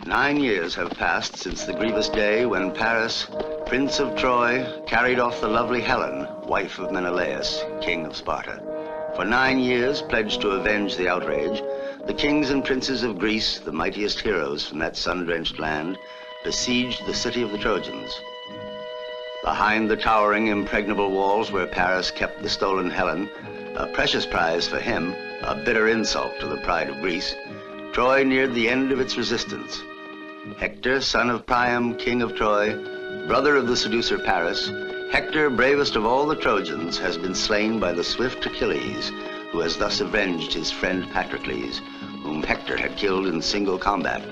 9 years have passed since the grievous day when Paris, Prince of Troy, carried off the lovely Helen, wife of Menelaus, king of Sparta. For 9 years, pledged to avenge the outrage, the kings and princes of Greece, the mightiest heroes from that sun-drenched land, besieged the city of the Trojans. Behind the towering, impregnable walls where Paris kept the stolen Helen, a precious prize for him, a bitter insult to the pride of Greece, Troy neared the end of its resistance. Hector, son of Priam, king of Troy, brother of the seducer Paris, Hector, bravest of all the Trojans, has been slain by the swift Achilles, who has thus avenged his friend Patroclus, whom Hector had killed in single combat.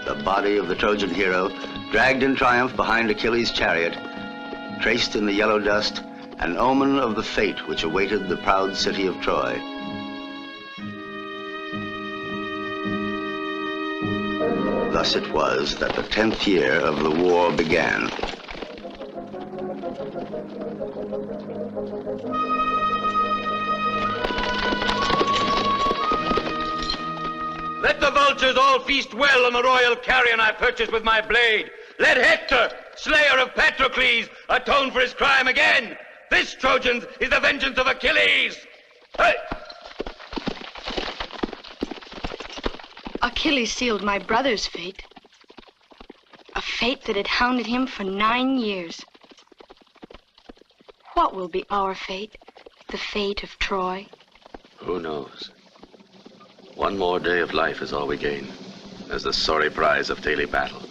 The body of the Trojan hero, dragged in triumph behind Achilles' chariot, traced in the yellow dust, an omen of the fate which awaited the proud city of Troy. Thus it was that the 10th year of the war began. Let the vultures all feast well on the royal carrion I purchased with my blade. Let Hector, slayer of Patroclus, atone for his crime again. This, Trojans, is the vengeance of Achilles. Hey! Achilles sealed my brother's fate. A fate that had hounded him for 9 years. What will be our fate? The fate of Troy? Who knows? One more day of life is all we gain, as the sorry prize of daily battle.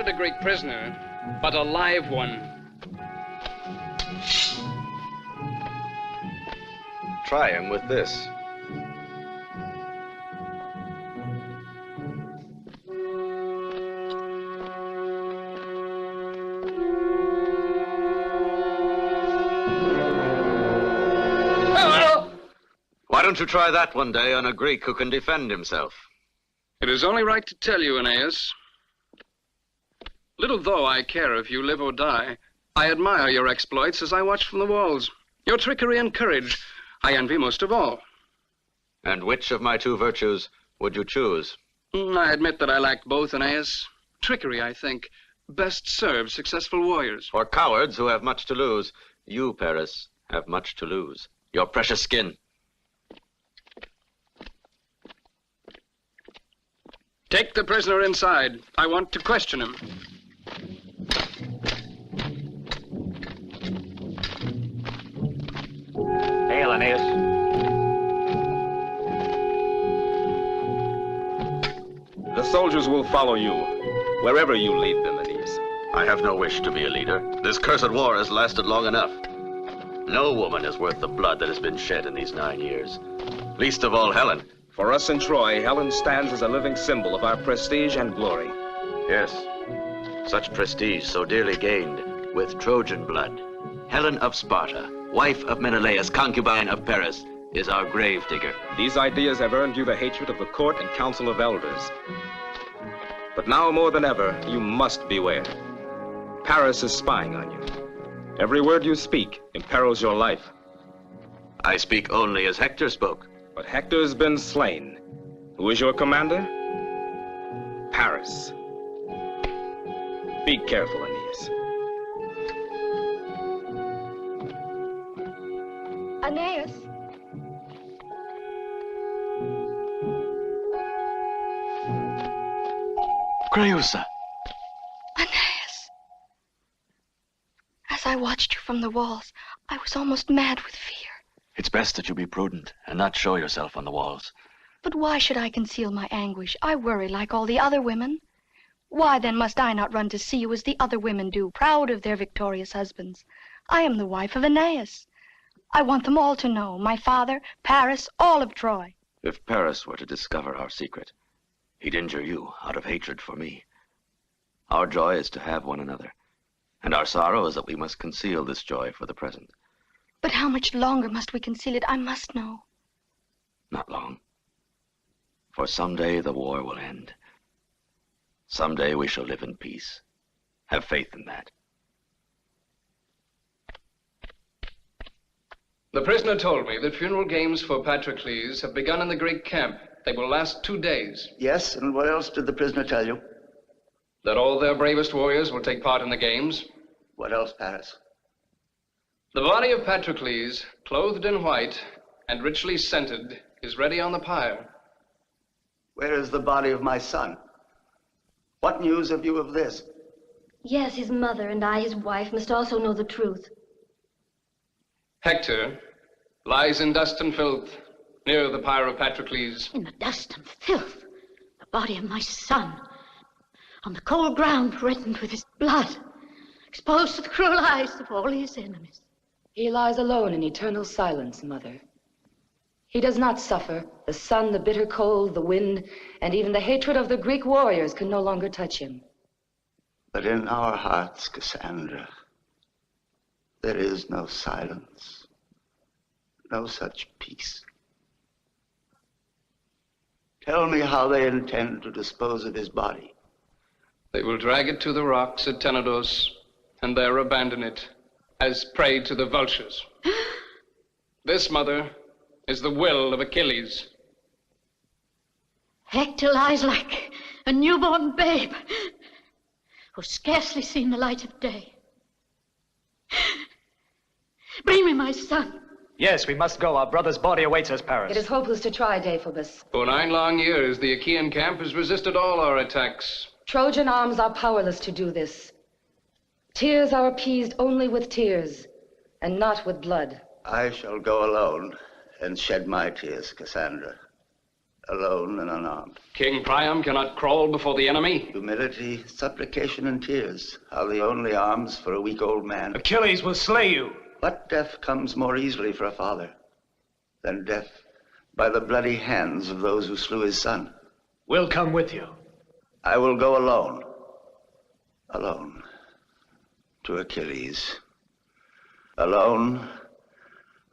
A great prisoner, but a live one. try him with this. Why don't you try that one day on a Greek who can defend himself? It is only right to tell you, Aeneas. Little though I care if you live or die, I admire your exploits as I watch from the walls. Your trickery and courage I envy most of all. And which of my two virtues would you choose? I admit that I lack both, Aeneas. Trickery, I think, best serves successful warriors. For cowards who have much to lose, you, Paris, have much to lose. Your precious skin. Take the prisoner inside. I want to question him. Hail, Aeneas. The soldiers will follow you, wherever you lead them, Aeneas. I have no wish to be a leader. This cursed war has lasted long enough. No woman is worth the blood that has been shed in these 9 years. Least of all Helen. For us in Troy, Helen stands as a living symbol of our prestige and glory. Yes, such prestige so dearly gained with Trojan blood. Helen of Sparta, wife of Menelaus, concubine of Paris, is our grave digger. These ideas have earned you the hatred of the court and council of elders. But now more than ever, you must beware. Paris is spying on you. Every word you speak imperils your life. I speak only as Hector spoke. But Hector's been slain. Who is your commander? Paris. Be careful, Aeneas. Aeneas. Creusa. Aeneas. As I watched you from the walls, I was almost mad with fear. It's best that you be prudent and not show yourself on the walls. But why should I conceal my anguish? I worry like all the other women. Why then must I not run to see you as the other women do, proud of their victorious husbands? I am the wife of Aeneas. I want them all to know, my father, Paris, all of Troy. If Paris were to discover our secret, he'd injure you out of hatred for me. Our joy is to have one another, and our sorrow is that we must conceal this joy for the present. But how much longer must we conceal it? I must know. Not long. For someday the war will end. Someday we shall live in peace. Have faith in that. The prisoner told me that funeral games for Patroclus have begun in the Greek camp. They will last 2 days. Yes, and what else did the prisoner tell you? That all their bravest warriors will take part in the games. What else, Paris? The body of Patroclus, clothed in white and richly scented, is ready on the pyre. Where is the body of my son? What news have you of this? Yes, his mother and I, his wife, must also know the truth. Hector lies in dust and filth near the pyre of Patroclus. In the dust and filth, the body of my son, on the cold ground reddened with his blood, exposed to the cruel eyes of all his enemies. He lies alone in eternal silence, Mother. He does not suffer. The sun, the bitter cold, the wind, and even the hatred of the Greek warriors can no longer touch him. But in our hearts, Cassandra, there is no silence, no such peace. Tell me how they intend to dispose of his body. They will drag it to the rocks at Tenedos and there abandon it as prey to the vultures. This, Mother, is the will of Achilles. Hector lies like a newborn babe who's scarcely seen the light of day. Bring me my son. Yes, we must go. Our brother's body awaits us, Paris. It is hopeless to try, Deiphobus. For 9 long years, the Achaean camp has resisted all our attacks. Trojan arms are powerless to do this. Tears are appeased only with tears, and not with blood. I shall go alone and shed my tears, Cassandra. Alone and unarmed. King Priam cannot crawl before the enemy. Humility, supplication, and tears are the only arms for a weak old man. Achilles will slay you. What death comes more easily for a father than death by the bloody hands of those who slew his son. We'll come with you. I will go alone. Alone. To Achilles. Alone,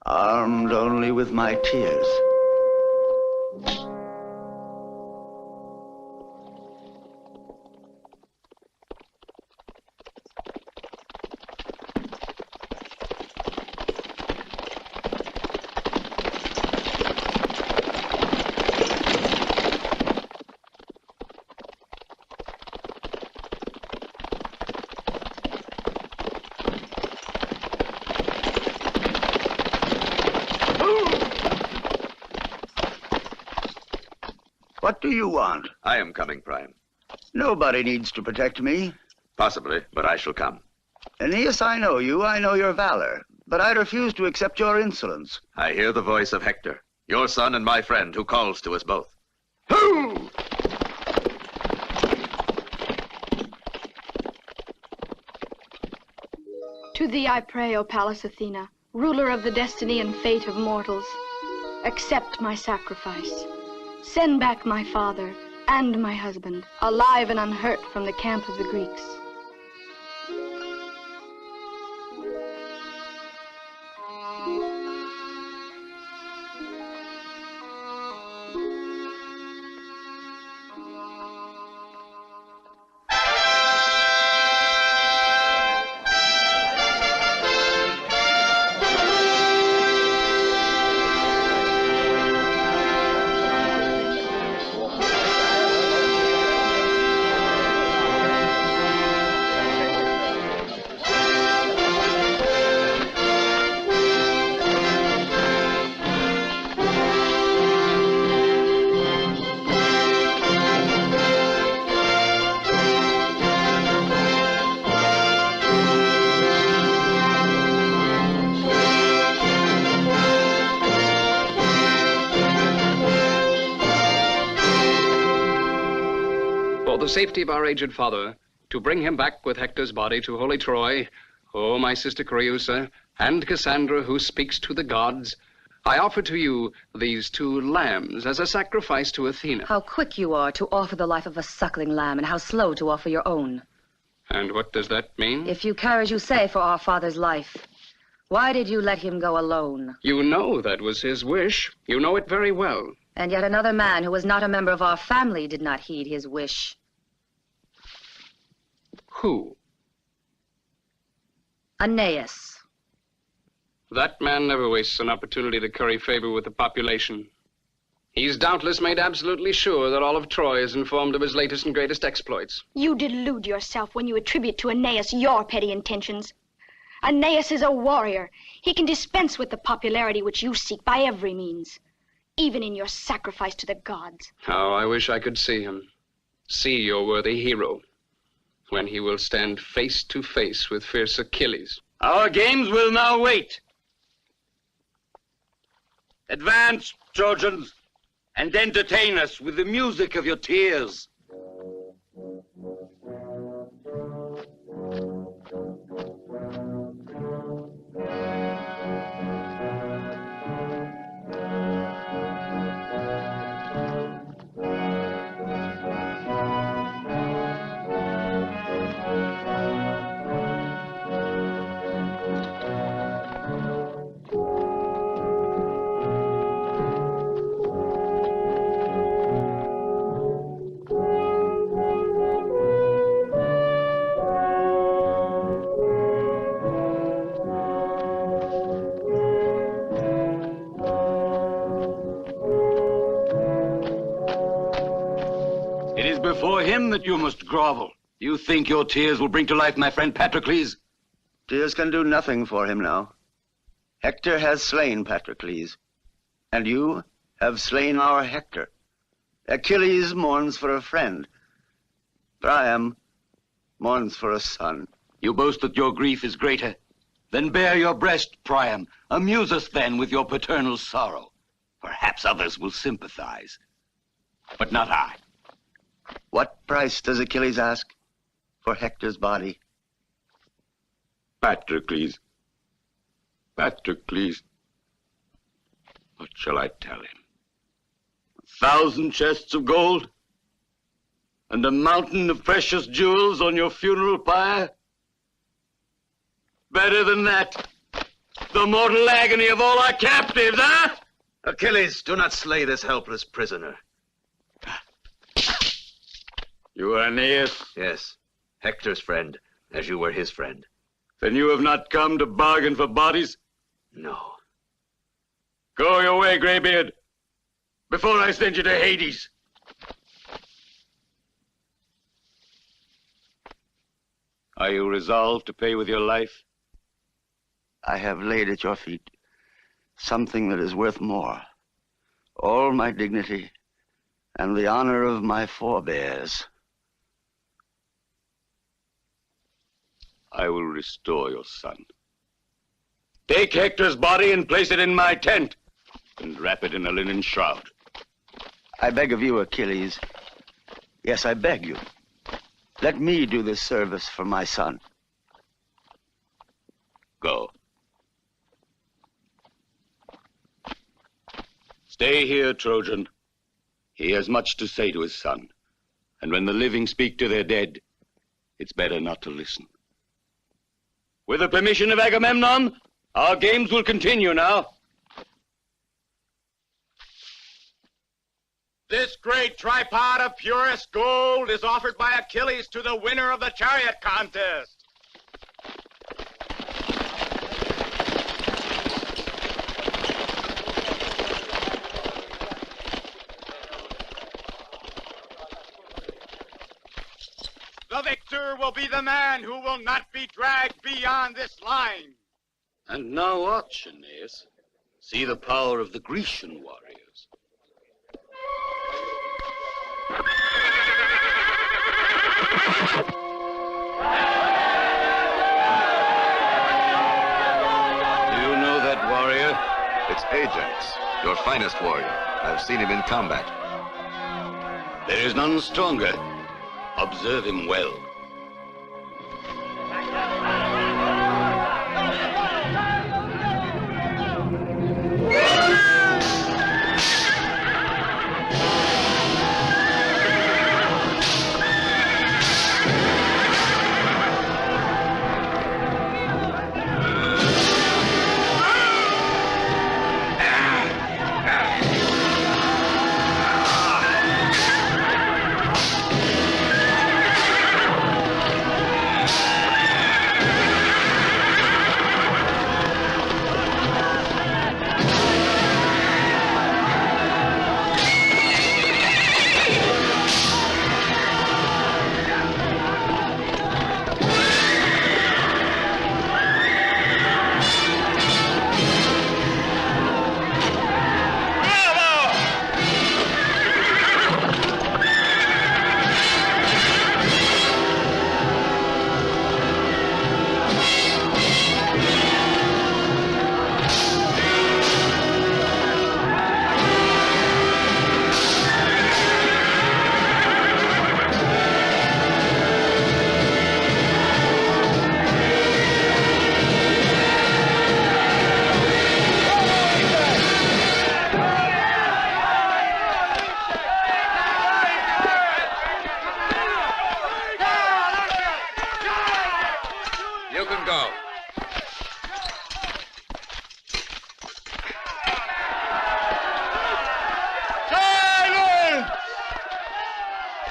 armed only with my tears. What do you want? I am coming, Priam. Nobody needs to protect me. Possibly, but I shall come. Aeneas, I know you. I know your valor. But I refuse to accept your insolence. I hear the voice of Hector, your son and my friend, who calls to us both. Who? To thee I pray, O Pallas Athena, ruler of the destiny and fate of mortals. Accept my sacrifice. Send back my father and my husband, alive and unhurt, from the camp of the Greeks. For the safety of our aged father, to bring him back with Hector's body to holy Troy, O my sister Creusa, and Cassandra, who speaks to the gods, I offer to you these 2 lambs as a sacrifice to Athena. How quick you are to offer the life of a suckling lamb, and how slow to offer your own. And what does that mean? If you care as you say for our father's life, why did you let him go alone? You know that was his wish. You know it very well. And yet another man who was not a member of our family did not heed his wish. Who? Aeneas. That man never wastes an opportunity to curry favor with the population. He's doubtless made absolutely sure that all of Troy is informed of his latest and greatest exploits. You delude yourself when you attribute to Aeneas your petty intentions. Aeneas is a warrior. He can dispense with the popularity which you seek by every means, even in your sacrifice to the gods. How I wish I could see him. See your worthy hero, when he will stand face to face with fierce Achilles. Our games will now wait. Advance, Trojans, and entertain us with the music of your tears. Before him that you must grovel. You think your tears will bring to life my friend Patroclus? Tears can do nothing for him now. Hector has slain Patroclus, and you have slain our Hector. Achilles mourns for a friend. Priam mourns for a son. You boast that your grief is greater. Then bare your breast, Priam. Amuse us then with your paternal sorrow. Perhaps others will sympathize, but not I. What price does Achilles ask for Hector's body? Patroclus. Patroclus. What shall I tell him? 1,000 chests of gold? And a mountain of precious jewels on your funeral pyre? Better than that. The mortal agony of all our captives, huh? Achilles, do not slay this helpless prisoner. You are Aeneas? Yes, Hector's friend, as you were his friend. Then you have not come to bargain for bodies? No. Go your way, Greybeard, before I send you to Hades. Are you resolved to pay with your life? I have laid at your feet something that is worth more. All my dignity and the honor of my forebears. I will restore your son. Take Hector's body and place it in my tent, and wrap it in a linen shroud. I beg of you, Achilles. Yes, I beg you. Let me do this service for my son. Go. Stay here, Trojan. He has much to say to his son. And when the living speak to their dead, it's better not to listen. With the permission of Agamemnon, our games will continue now. This great tripod of purest gold is offered by Achilles to the winner of the chariot contest. The victor will be the man who will not be dragged beyond this line. And now watch, Aeneas. See the power of the Grecian warriors. Do you know that warrior? It's Ajax, your finest warrior. I've seen him in combat. There is none stronger. Observe him well.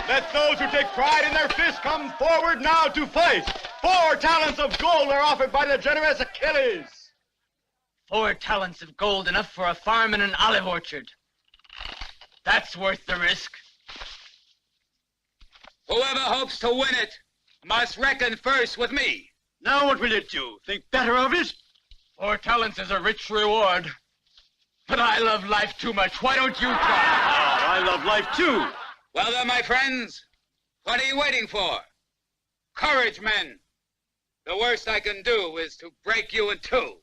Let those who take pride in their fists come forward now to fight. 4 talents of gold are offered by the generous Achilles. 4 talents of gold, enough for a farm and an olive orchard. That's worth the risk. Whoever hopes to win it must reckon first with me. Now what will it do? Think better of it? 4 talents is a rich reward. But I love life too much. Why don't you try? I love life too. Well then, my friends, what are you waiting for? Courage, men. The worst I can do is to break you in 2.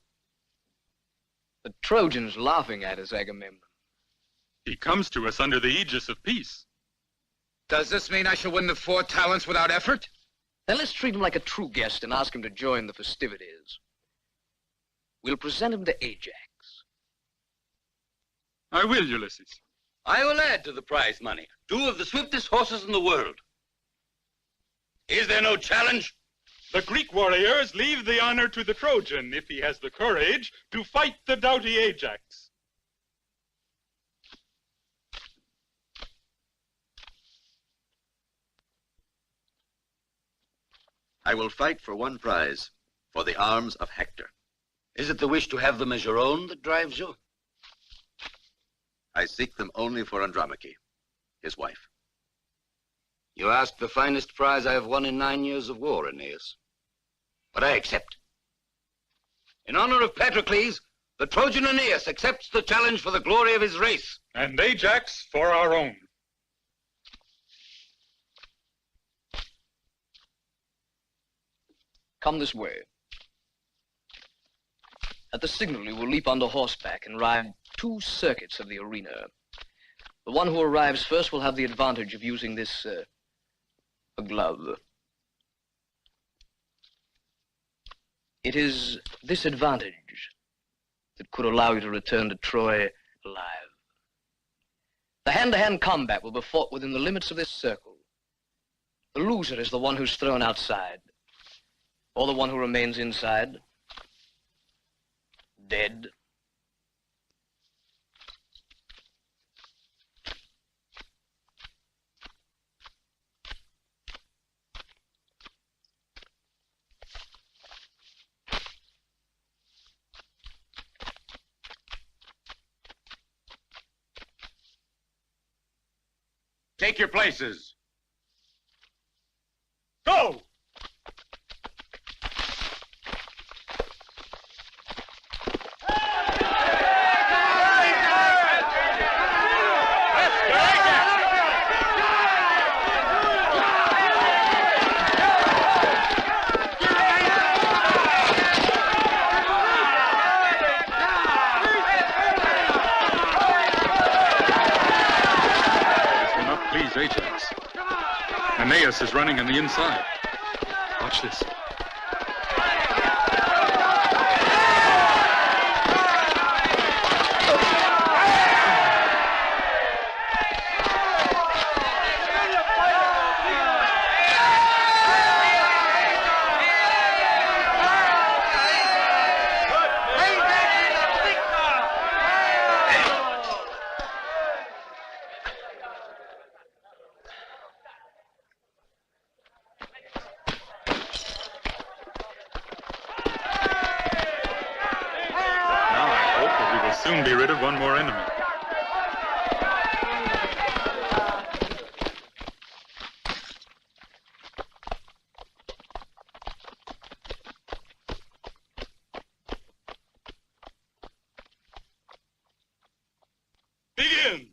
The Trojans laughing at us, Agamemnon. He comes to us under the aegis of peace. Does this mean I shall win the 4 talents without effort? Then let's treat him like a true guest and ask him to join the festivities. We'll present him to Ajax. I will, Ulysses. I will add to the prize money 2 of the swiftest horses in the world. Is there no challenge? The Greek warriors leave the honor to the Trojan if he has the courage to fight the doughty Ajax. I will fight for one prize, for the arms of Hector. Is it the wish to have them as your own that drives you? I seek them only for Andromache, his wife. You ask the finest prize I have won in 9 years of war, Aeneas. But I accept. In honor of Patroclus, the Trojan Aeneas accepts the challenge for the glory of his race. And Ajax for our own. Come this way. At the signal, you will leap onto horseback and ride 2 circuits of the arena. The one who arrives first will have the advantage of using this, a glove. It is this advantage that could allow you to return to Troy alive. The hand-to-hand combat will be fought within the limits of this circle. The loser is the one who's thrown outside, or the one who remains inside, dead. Take your places. Go! Ajax. Aeneas is running on the inside. Watch this. Soon be rid of one more enemy. Begin!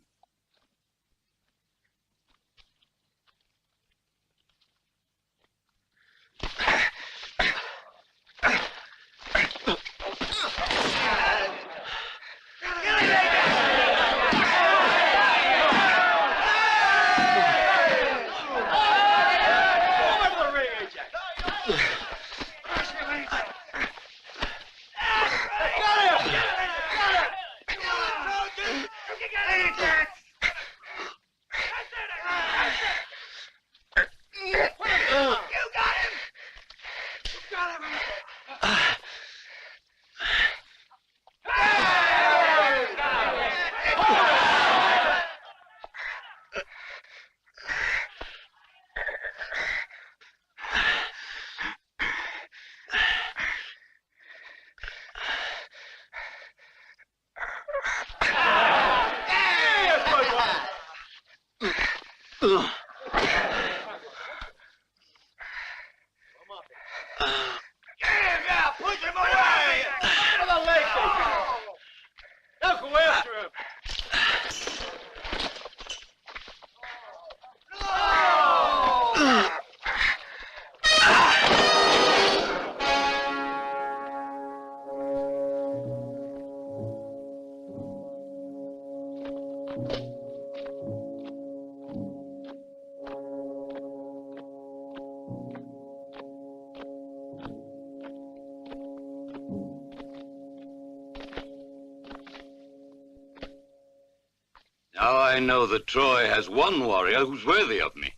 I know that Troy has one warrior who's worthy of me.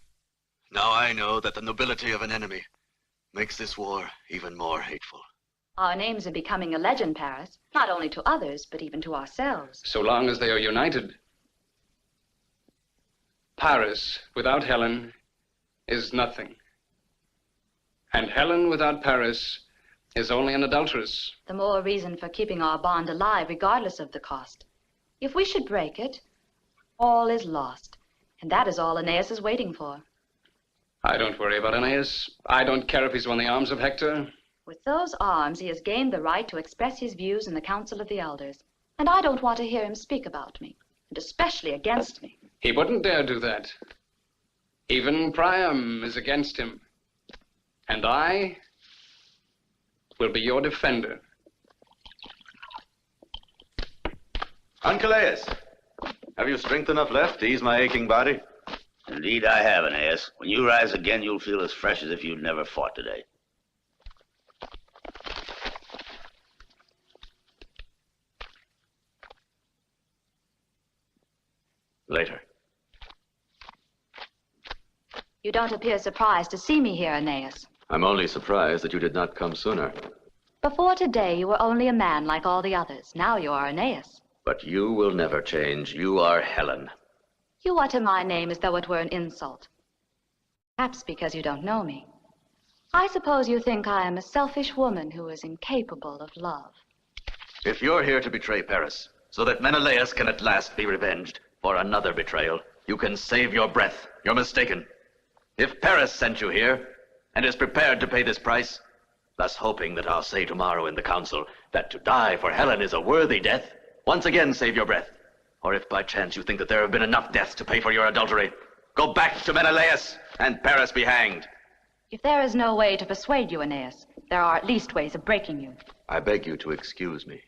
Now I know that the nobility of an enemy makes this war even more hateful. Our names are becoming a legend, Paris, not only to others, but even to ourselves. So long as they are united. Paris without Helen is nothing. And Helen without Paris is only an adulteress. The more reason for keeping our bond alive, regardless of the cost. If we should break it, all is lost. And that is all Aeneas is waiting for. I don't worry about Aeneas. I don't care if he's won the arms of Hector. With those arms, he has gained the right to express his views in the Council of the Elders. And I don't want to hear him speak about me, and especially against me. He wouldn't dare do that. Even Priam is against him. And I will be your defender. Uncle Aeneas, have you strength enough left to ease my aching body? Indeed I have, Aeneas. When you rise again, you'll feel as fresh as if you'd never fought today. Later. You don't appear surprised to see me here, Aeneas. I'm only surprised that you did not come sooner. Before today, you were only a man like all the others. Now you are Aeneas. But you will never change. You are Helen. You utter my name as though it were an insult. Perhaps because you don't know me. I suppose you think I am a selfish woman who is incapable of love. If you're here to betray Paris, so that Menelaus can at last be revenged for another betrayal, you can save your breath. You're mistaken. If Paris sent you here, and is prepared to pay this price, thus hoping that I'll say tomorrow in the council that to die for Helen is a worthy death, once again save your breath. Or if by chance you think that there have been enough deaths to pay for your adultery, go back to Menelaus and Paris be hanged. If there is no way to persuade you, Aeneas, there are at least ways of breaking you. I beg you to excuse me,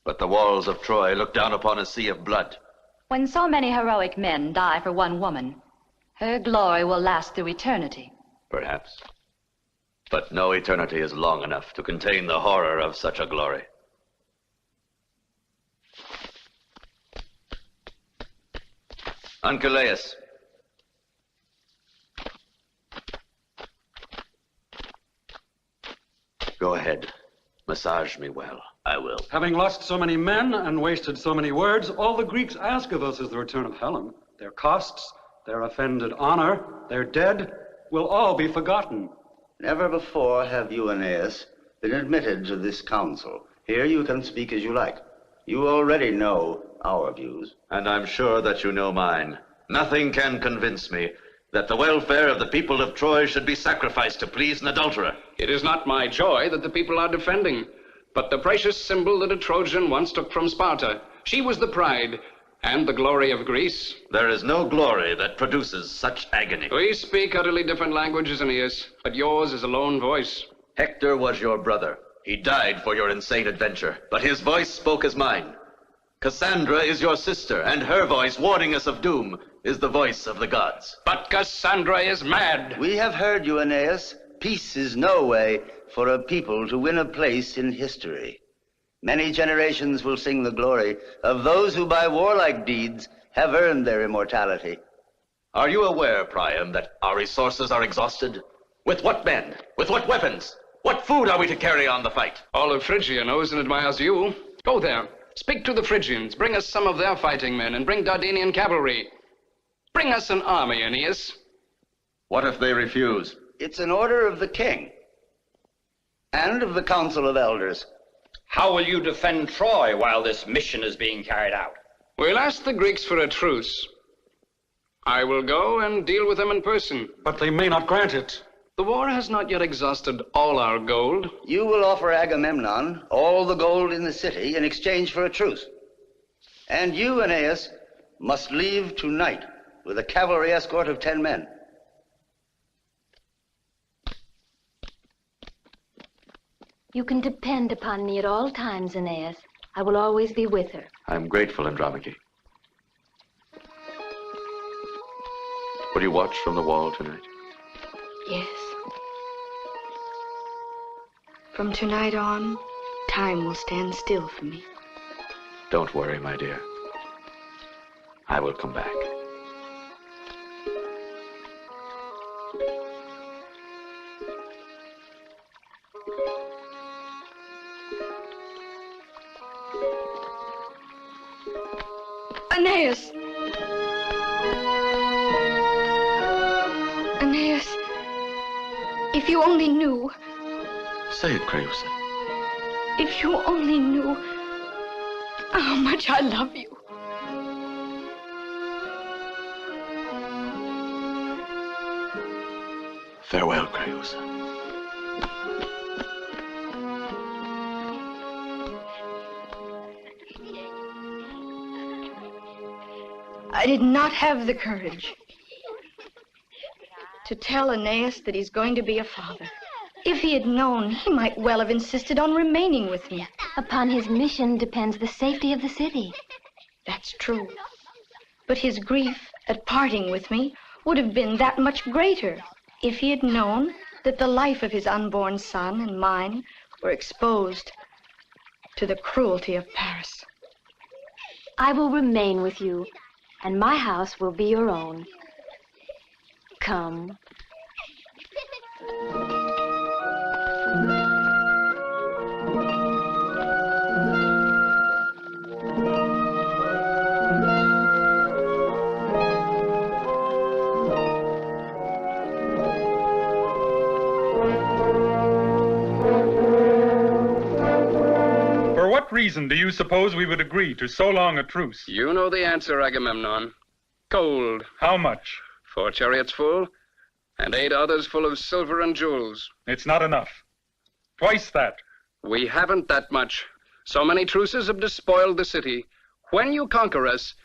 but the walls of Troy look down upon a sea of blood. When so many heroic men die for one woman, her glory will last through eternity. Perhaps. But no eternity is long enough to contain the horror of such a glory. Anchileus. Go ahead. Massage me well. I will. Having lost so many men and wasted so many words, all the Greeks ask of us is the return of Helen. Their costs, their offended honor, their dead will all be forgotten. Never before have you, Aeneas, been admitted to this council. Here you can speak as you like. You already know our views. And I'm sure that you know mine. Nothing can convince me that the welfare of the people of Troy should be sacrificed to please an adulterer. It is not my joy that the people are defending, but the precious symbol that a Trojan once took from Sparta. She was the pride and the glory of Greece. There is no glory that produces such agony. We speak utterly different languages, Aeneas, but yours is a lone voice. Hector was your brother. He died for your insane adventure, but his voice spoke as mine. Cassandra is your sister, and her voice, warning us of doom, is the voice of the gods. But Cassandra is mad. We have heard you, Aeneas. Peace is no way for a people to win a place in history. Many generations will sing the glory of those who by warlike deeds have earned their immortality. Are you aware, Priam, that our resources are exhausted? With what men? With what weapons? What food are we to carry on the fight? All of Phrygia knows and admires you. Go there. Speak to the Phrygians. Bring us some of their fighting men, and bring Dardanian cavalry. Bring us an army, Aeneas. What if they refuse? It's an order of the king and of the Council of Elders. How will you defend Troy while this mission is being carried out? We'll ask the Greeks for a truce. I will go and deal with them in person. But they may not grant it. The war has not yet exhausted all our gold. You will offer Agamemnon all the gold in the city in exchange for a truce. And you, Aeneas, must leave tonight with a cavalry escort of 10 men. You can depend upon me at all times, Aeneas. I will always be with her. I'm grateful, Andromache. Will you watch from the wall tonight? Yes. From tonight on, time will stand still for me. Don't worry, my dear. I will come back. Aeneas! Aeneas, if you only knew, Say it, Creusa. if you only knew how much I love you. Farewell, Creusa. I did not have the courage to tell Aeneas that he's going to be a father. If he had known, he might well have insisted on remaining with me. Upon his mission depends the safety of the city. That's true. But his grief at parting with me would have been that much greater if he had known that the life of his unborn son and mine were exposed to the cruelty of Paris. I will remain with you, and my house will be your own. Come. For what reason do you suppose we would agree to so long a truce? You know the answer, Agamemnon. Gold. How much? 4 chariots full, and 8 others full of silver and jewels. It's not enough. Twice that. We haven't that much. So many truces have despoiled the city. When you conquer us,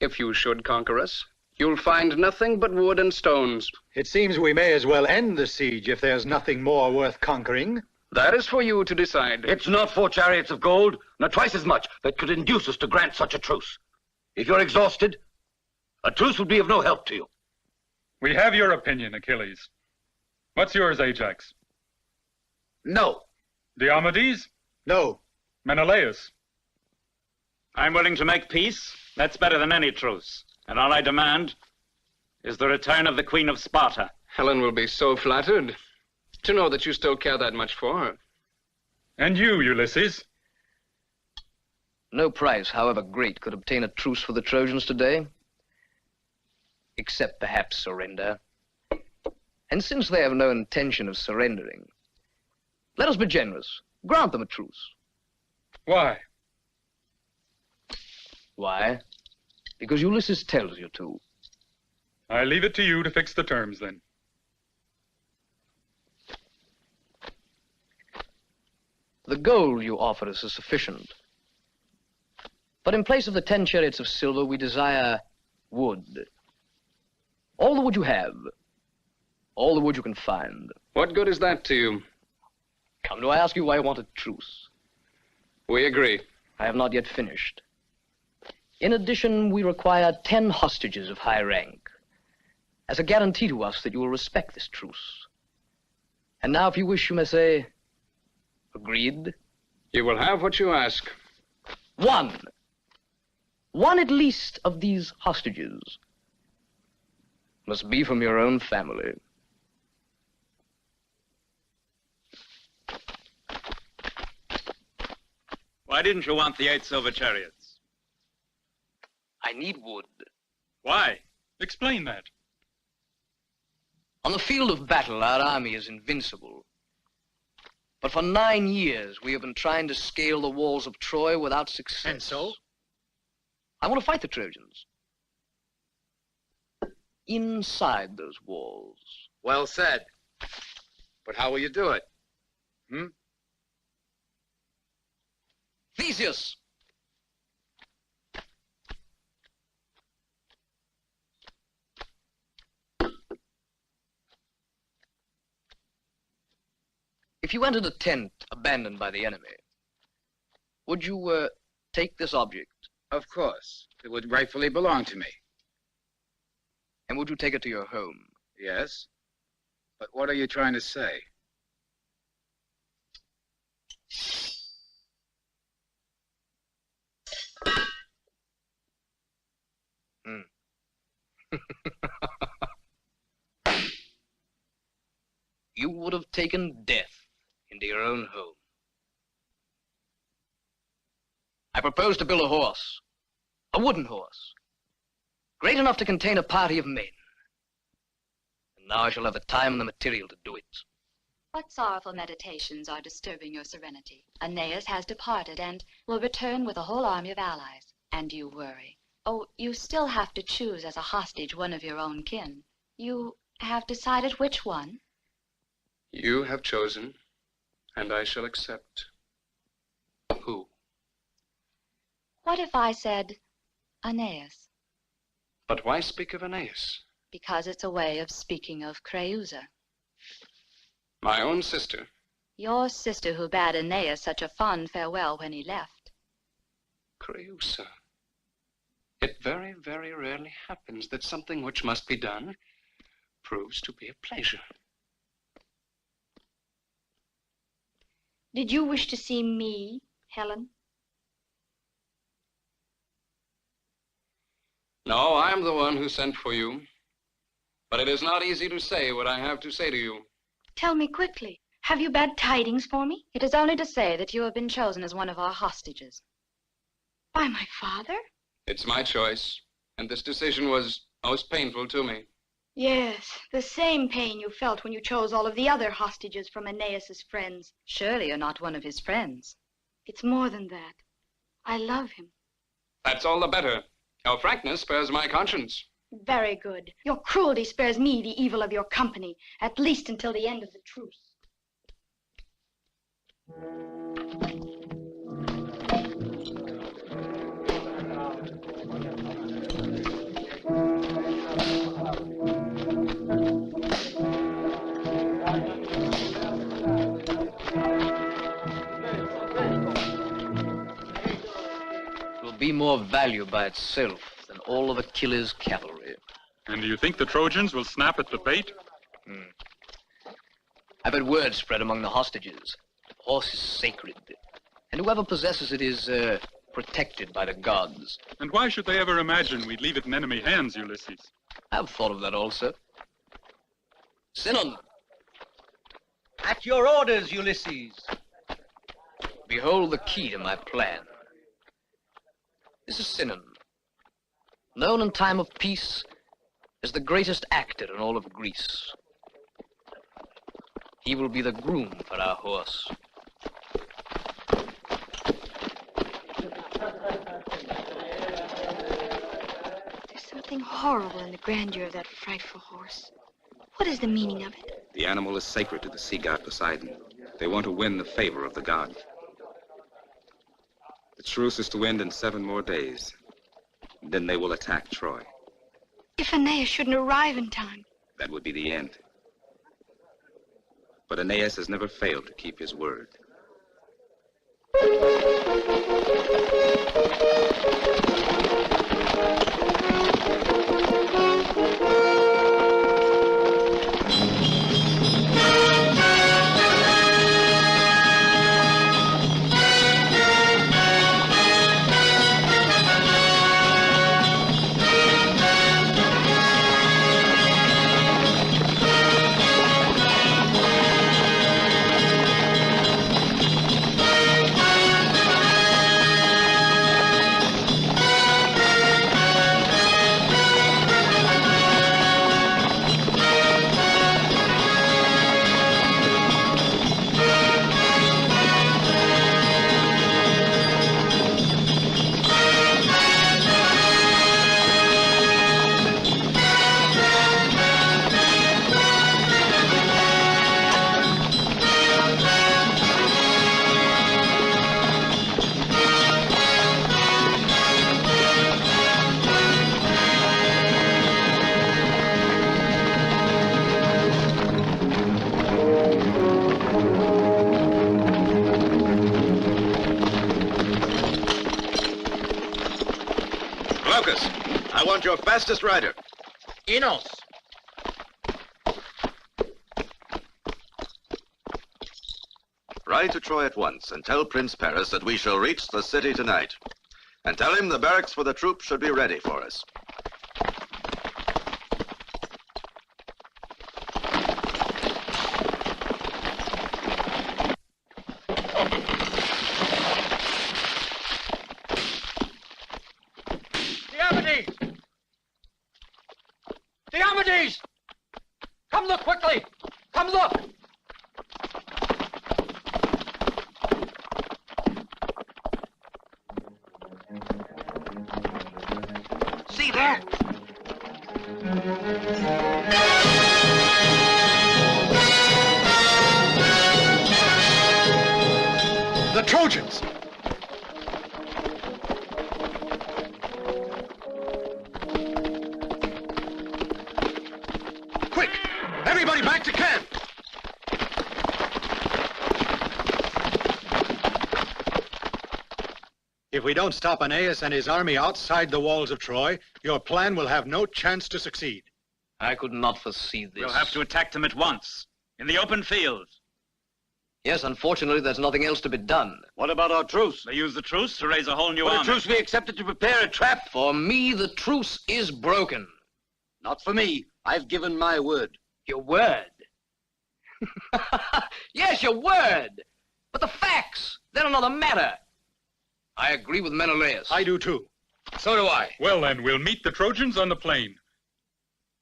if you should conquer us, you'll find nothing but wood and stones. It seems we may as well end the siege if there's nothing more worth conquering. That is for you to decide. It's not 4 chariots of gold, nor twice as much, that could induce us to grant such a truce. If you're exhausted, a truce would be of no help to you. We have your opinion, Achilles. What's yours, Ajax? No. Diomedes? No. Menelaus? I'm willing to make peace. That's better than any truce. And all I demand is the return of the Queen of Sparta. Helen will be so flattered to know that you still care that much for her. And you, Ulysses? No price, however great, could obtain a truce for the Trojans today, except perhaps surrender. And since they have no intention of surrendering, let us be generous. Grant them a truce. Why? Why? Because Ulysses tells you to. I leave it to you to fix the terms, then. The gold you offer us is sufficient. But in place of the 10 chariots of silver, we desire wood. All the wood you have. All the wood you can find. What good is that to you? Come, do I ask you why you want a truce? We agree. I have not yet finished. In addition, we require 10 hostages of high rank, as a guarantee to us that you will respect this truce. And now, if you wish, you may say, agreed? You will have what you ask. One at least of these hostages must be from your own family. Why didn't you want the 8 silver chariots? I need wood. Why? Explain that. On the field of battle, our army is invincible. But for 9 years, we have been trying to scale the walls of Troy without success. And so? I want to fight the Trojans. Inside those walls. Well said. But how will you do it? Theseus! If you entered a tent abandoned by the enemy, would you take this object? Of course. It would rightfully belong to me. And would you take it to your home? Yes. But what are you trying to say? You would have taken death into your own home. I propose to build a horse, a wooden horse, great enough to contain a party of men. And now I shall have the time and the material to do it. What sorrowful meditations are disturbing your serenity? Aeneas has departed and will return with a whole army of allies. And you worry. Oh, you still have to choose as a hostage one of your own kin. You have decided which one? You have chosen, and I shall accept. Who? What if I said Aeneas? But why speak of Aeneas? Because it's a way of speaking of Creusa. My own sister. Your sister who bade Aeneas such a fond farewell when he left. Creusa. It very, very rarely happens that something which must be done proves to be a pleasure. Did you wish to see me, Helen? No, I am the one who sent for you. But it is not easy to say what I have to say to you. Tell me quickly. Have you bad tidings for me? It is only to say that you have been chosen as one of our hostages. By my father? It's my choice, and this decision was most painful to me. Yes, the same pain you felt when you chose all of the other hostages from Aeneas's friends. Surely you're not one of his friends. It's more than that. I love him. That's all the better. Your frankness spares my conscience. Very good. Your cruelty spares me the evil of your company, at least until the end of the truce. It will be more value by itself than all of Achilles' cavalry. And do you think the Trojans will snap at the bait? I've had word spread among the hostages. The horse is sacred, and whoever possesses it is protected by the gods. And why should they ever imagine we'd leave it in enemy hands, Ulysses? I've thought of that also. Sinon! At your orders, Ulysses. Behold the key to my plan. This is Sinon, known in time of peace as the greatest actor in all of Greece. He will be the groom for our horse. There's something horrible in the grandeur of that frightful horse. What is the meaning of it? The animal is sacred to the sea god Poseidon. They want to win the favor of the god. The truce is to end in 7 more days. Then they will attack Troy. If Aeneas shouldn't arrive in time. That would be the end. But Aeneas has never failed to keep his word. I want your fastest rider. Enos. Ride to Troy at once and tell Prince Paris that we shall reach the city tonight. And tell him the barracks for the troops should be ready for us. Diomedes! Diomedes! Come look quickly! Come look! See there? The Trojans! Quick! Everybody back to camp! If we don't stop Aeneas and his army outside the walls of Troy, your plan will have no chance to succeed. I could not foresee this. We'll have to attack them at once, in the open field. Yes, unfortunately, there's nothing else to be done. What about our truce? They use the truce to raise a whole new Well, army. the truce we accepted to prepare a trap. For me, the truce is broken. Not for me. I've given my word. Your word? Yes, your word. But the facts, they're another matter. I agree with Menelaus. I do too. So do I. Well then, we'll meet the Trojans on the plain,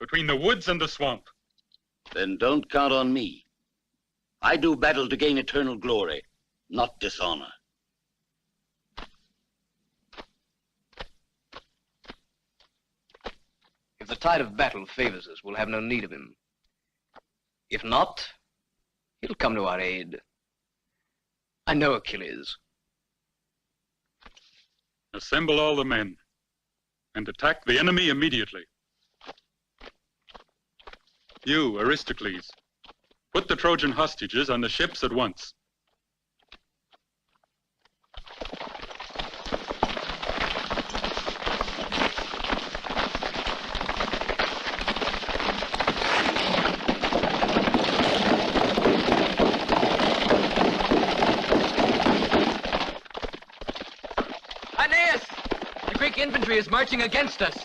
between the woods and the swamp. Then don't count on me. I do battle to gain eternal glory, not dishonor. If the tide of battle favors us, we'll have no need of him. If not, he'll come to our aid. I know Achilles. Assemble all the men and attack the enemy immediately. You, Aristocles, put the Trojan hostages on the ships at once. Aeneas! The Greek infantry is marching against us.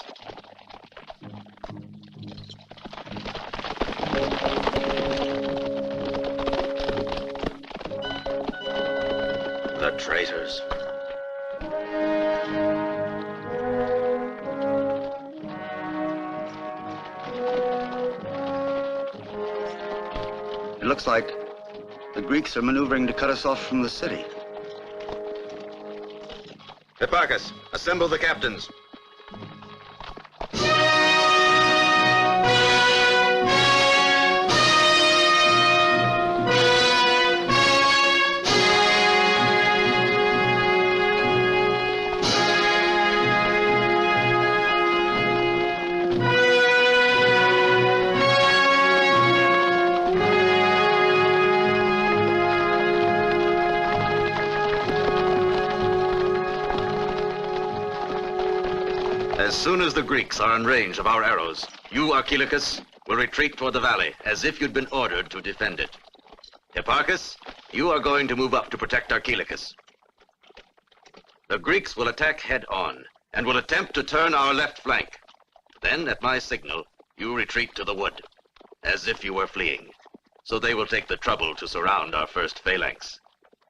The traitors. It looks like the Greeks are maneuvering to cut us off from the city. Hipparchus, assemble the captains. As soon as the Greeks are in range of our arrows, you, Archilochus, will retreat toward the valley as if you'd been ordered to defend it. Hipparchus, you are going to move up to protect Archilochus. The Greeks will attack head-on and will attempt to turn our left flank. Then, at my signal, you retreat to the wood, as if you were fleeing. So they will take the trouble to surround our first phalanx.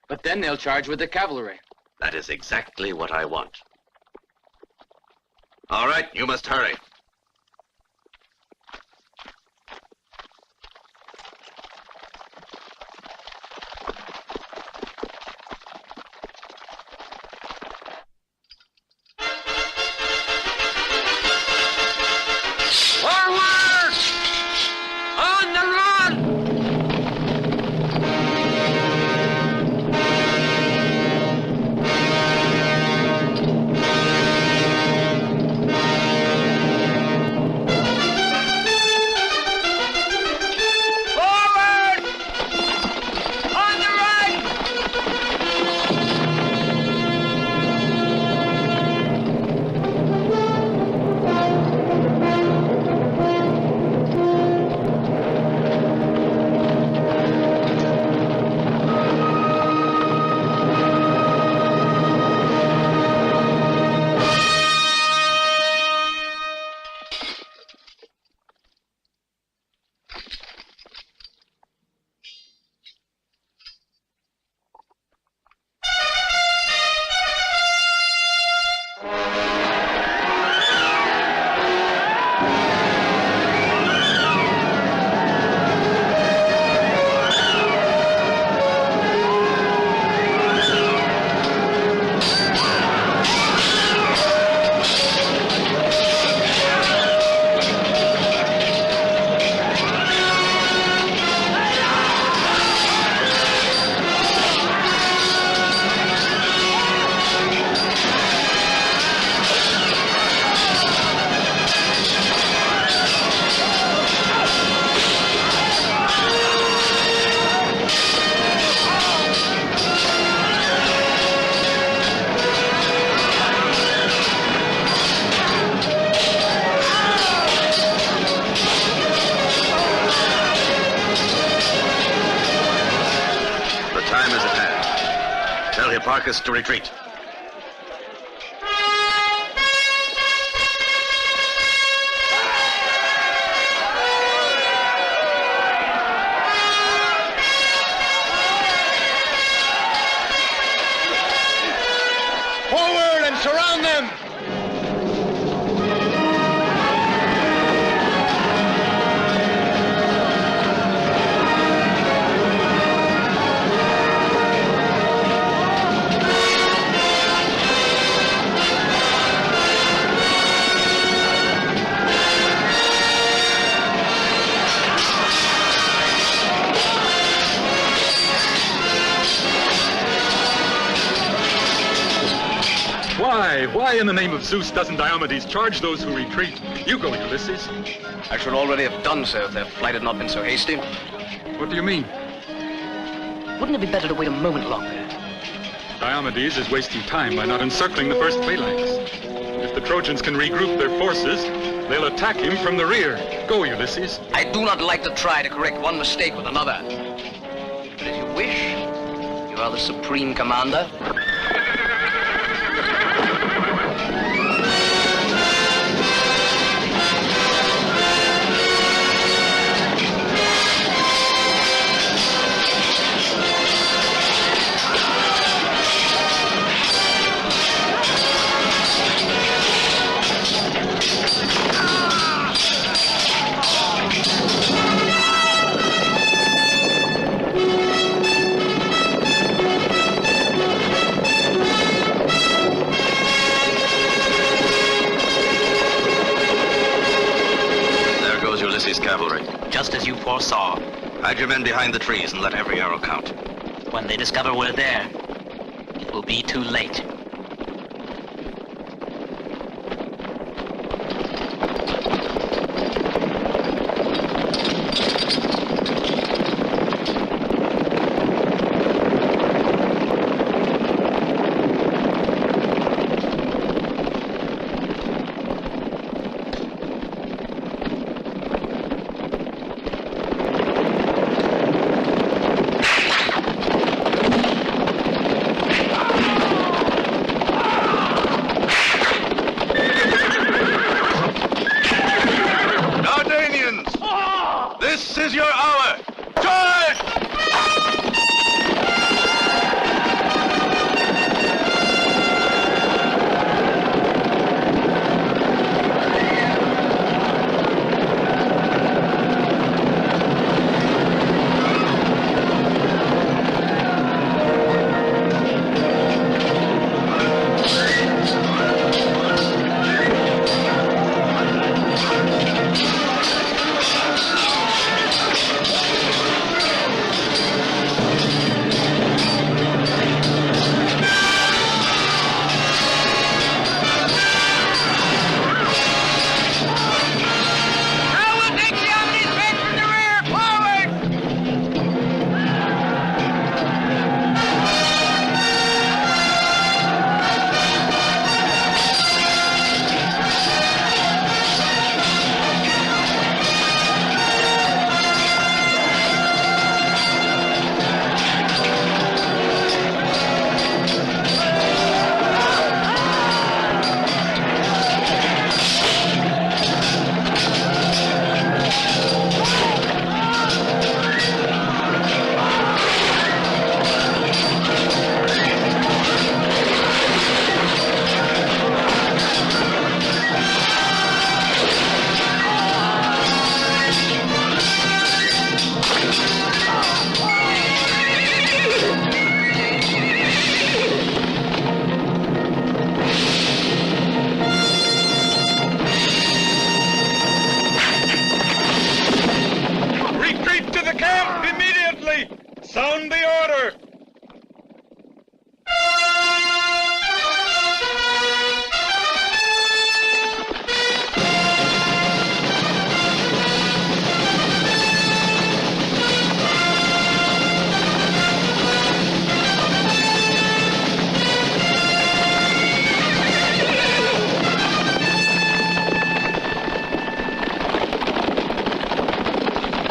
But then they'll charge with the cavalry. That is exactly what I want. All right, you must hurry. Forward! On the run! Hipparchus to retreat. Forward and surround them! Why in the name of Zeus doesn't Diomedes charge those who retreat? You go, Ulysses. I should already have done so if their flight had not been so hasty. What do you mean? Wouldn't it be better to wait a moment longer? Diomedes is wasting time by not encircling the first phalanx. If the Trojans can regroup their forces, they'll attack him from the rear. Go, Ulysses. I do not like to try to correct one mistake with another. But if you wish, you are the supreme commander. Cavalry. Just as you foresaw. Hide your men behind the trees and let every arrow count. When they discover we're there, it will be too late. This is your hour! Charge! Sound the order!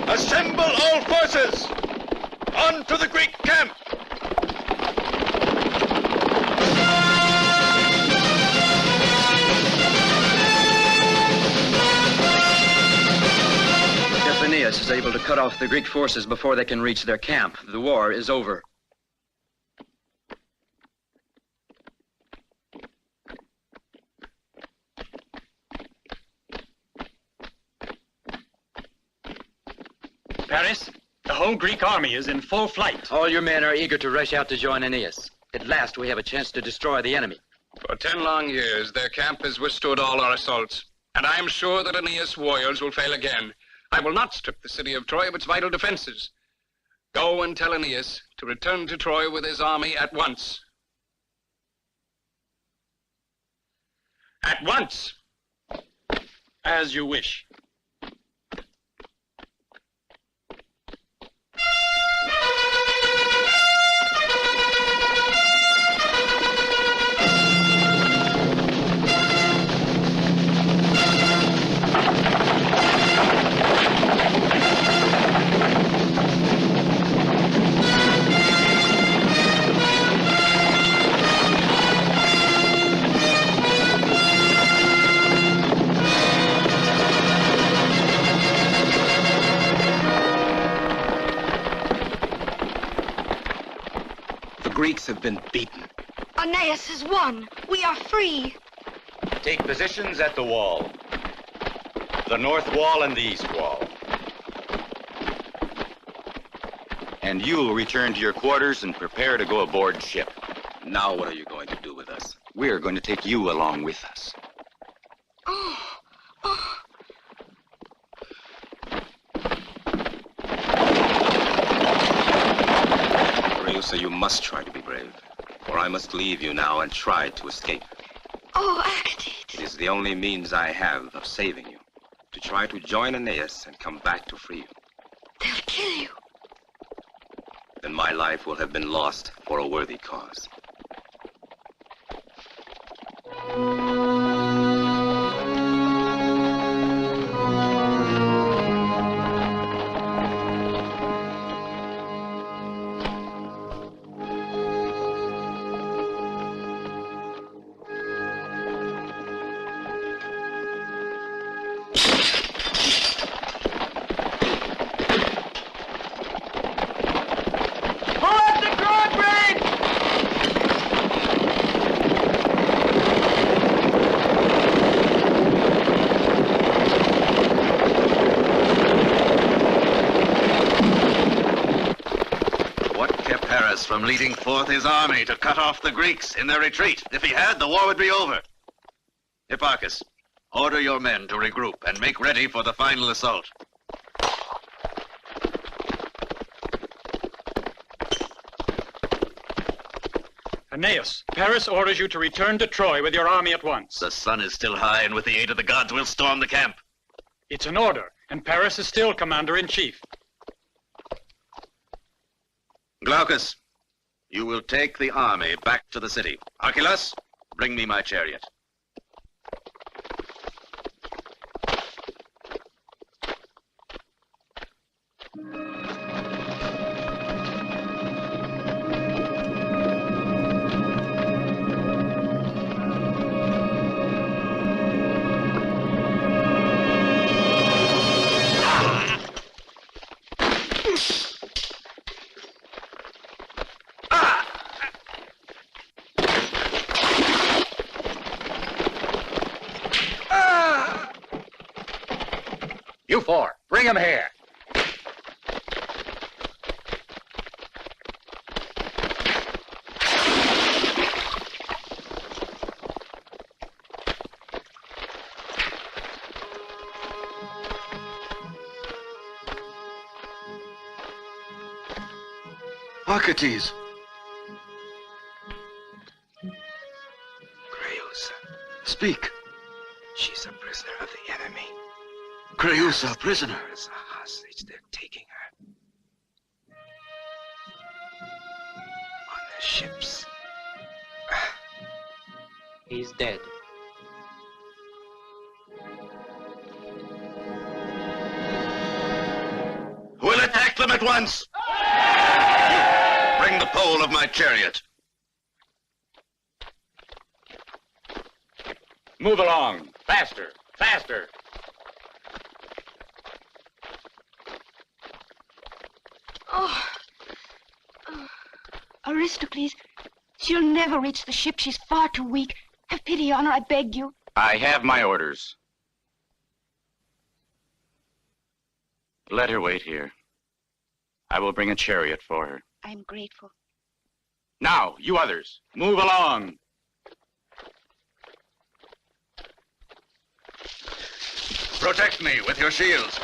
Assemble all forces! On to the Greek camp! is able to cut off the Greek forces before they can reach their camp, the war is over. Paris, the whole Greek army is in full flight. All your men are eager to rush out to join Aeneas. At last we have a chance to destroy the enemy. For 10 long years, their camp has withstood all our assaults, and I am sure that Aeneas' warriors will fail again. I will not strip the city of Troy of its vital defenses. Go and tell Aeneas to return to Troy with his army at once. At once! As you wish. The Greeks have been beaten. Aeneas has won. We are free. Take positions at the wall. The north wall and the east wall. And you'll return to your quarters and prepare to go aboard ship. Now what are you going to do with us? We're going to take you along with us. So you must try to be brave, or I must leave you now and try to escape. Oh, Actaeus. It is the only means I have of saving you, to try to join Aeneas and come back to free you. They'll kill you. Then my life will have been lost for a worthy cause. From leading forth his army to cut off the Greeks in their retreat. If he had, the war would be over. Hipparchus, order your men to regroup and make ready for the final assault. Aeneas, Paris orders you to return to Troy with your army at once. The sun is still high, and with the aid of the gods, we'll storm the camp. It's an order, and Paris is still commander-in-chief. Glaucus, you will take the army back to the city. Archelaus, bring me my chariot. You four, bring him here. Archites. Creus. Speak. She's a prisoner of the enemy. Creus, our prisoner. As a hostage, they're taking her. On the ships. He's dead. We'll attack them at once. Bring the pole of my chariot. Move along. Faster. Faster. Oh. Aristocles, she'll never reach the ship. She's far too weak. Have pity on her, I beg you. I have my orders. Let her wait here. I will bring a chariot for her. I'm grateful. Now, you others, move along. Protect me with your shields.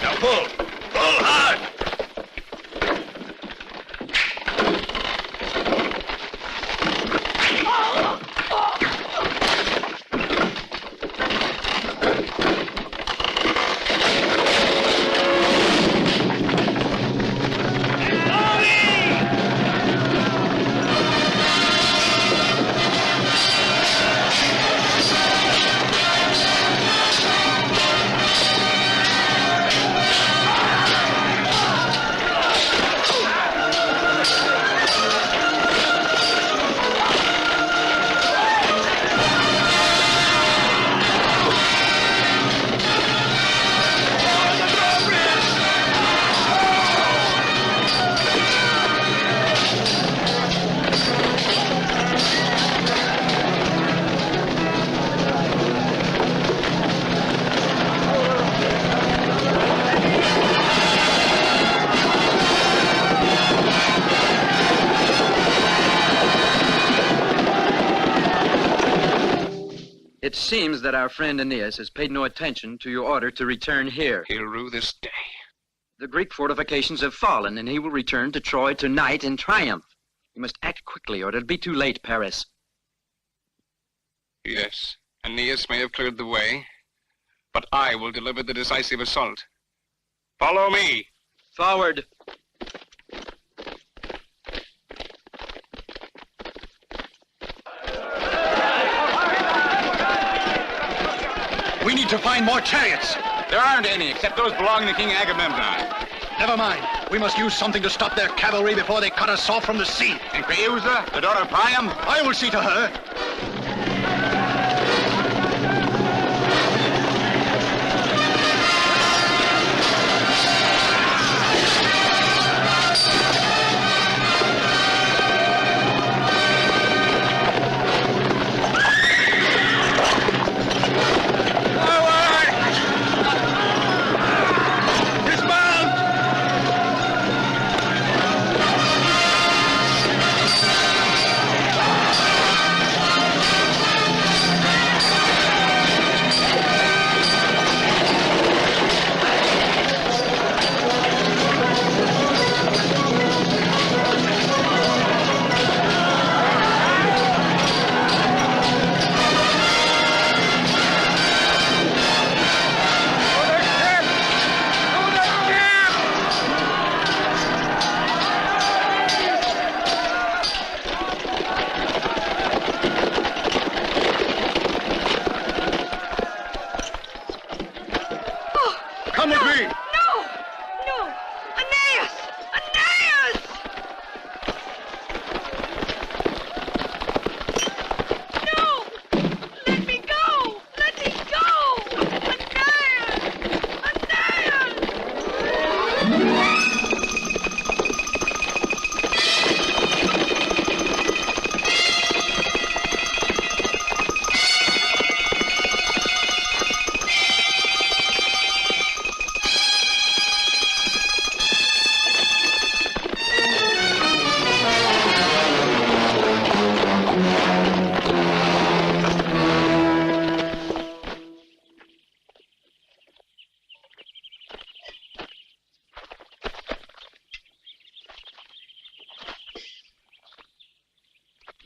Now pull. Pull hard. It seems that our friend Aeneas has paid no attention to your order to return here. He'll rue this day. The Greek fortifications have fallen, and he will return to Troy tonight in triumph. You must act quickly, or it'll be too late, Paris. Yes, Aeneas may have cleared the way, but I will deliver the decisive assault. Follow me. Forward. We need to find more chariots. There aren't any, except those belonging to King Agamemnon. Never mind. We must use something to stop their cavalry before they cut us off from the sea. And Creusa, the daughter of Priam? I will see to her.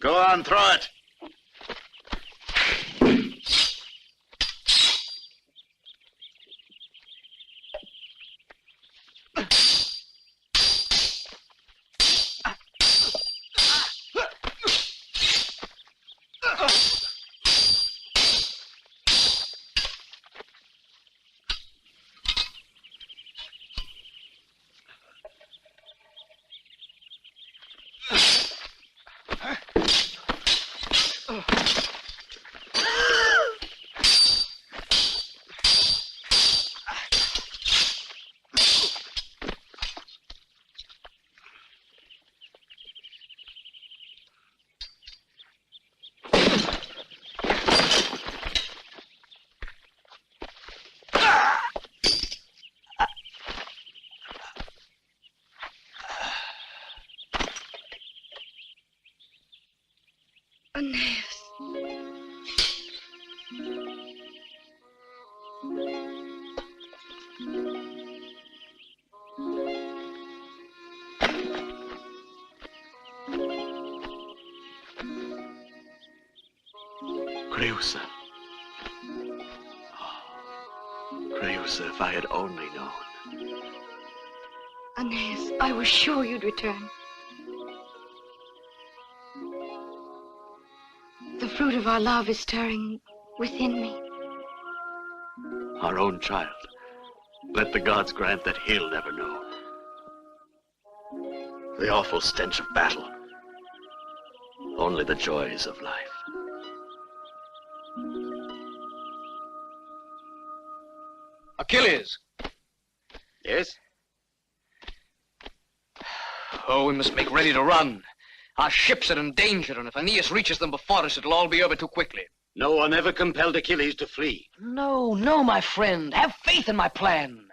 Go on, throw it. Aeneas. Creusa. Creusa, if I had only known. Aeneas, I was sure you'd return. The fruit of our love is stirring within me. Our own child. Let the gods grant that he'll never know. The awful stench of battle. Only the joys of life. Achilles! Yes? Oh, we must make ready to run. Our ships are in danger, and if Aeneas reaches them before us, it'll all be over too quickly. No one ever compelled Achilles to flee. No, my friend. Have faith in my plan.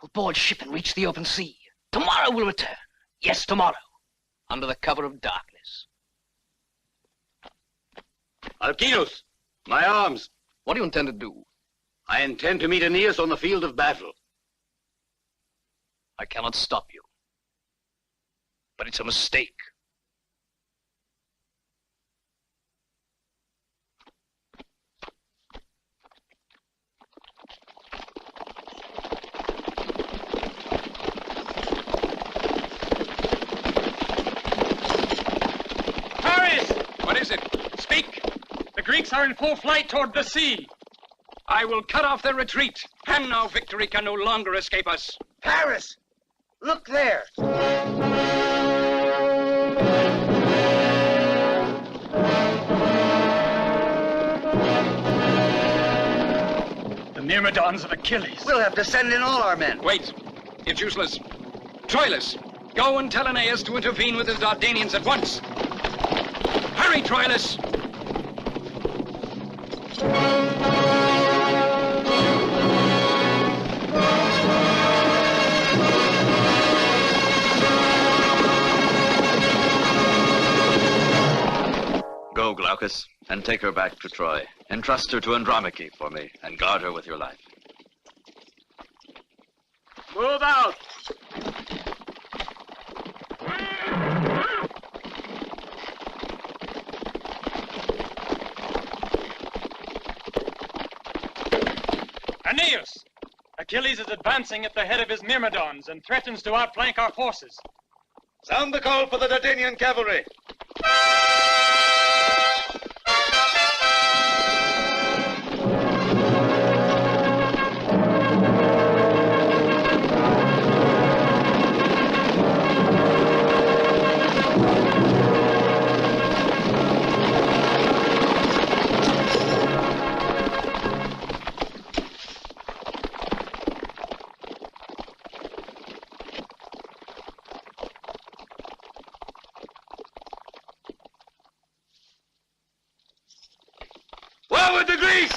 We'll board ship and reach the open sea. Tomorrow we'll return. Yes, tomorrow. Under the cover of darkness. Alcinous, my arms. What do you intend to do? I intend to meet Aeneas on the field of battle. I cannot stop you. But it's a mistake. Paris! What is it? Speak! The Greeks are in full flight toward the sea. I will cut off their retreat, and now victory can no longer escape us. Paris! Look there! The Myrmidons of Achilles. We'll have to send in all our men. Wait. It's useless. Troilus, go and tell Aeneas to intervene with his Dardanians at once. Hurry, Troilus! Go, Glaucus, and take her back to Troy. Entrust her to Andromache for me, and guard her with your life. Move out! Aeneas! Achilles is advancing at the head of his Myrmidons and threatens to outflank our forces. Sound the call for the Dardanian cavalry. Forward the Greeks!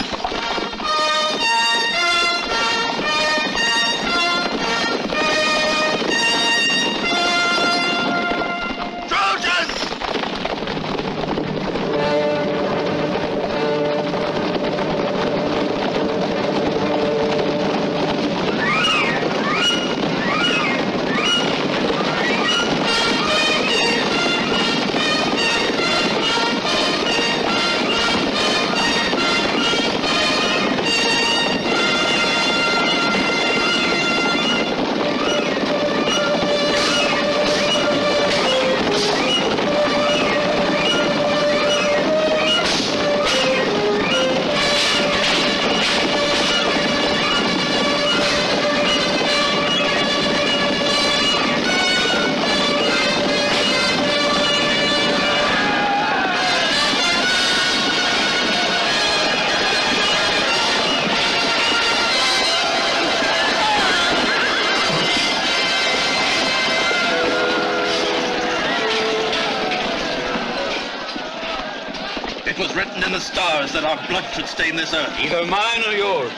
In the stars that our blood should stain this earth. Either mine or yours.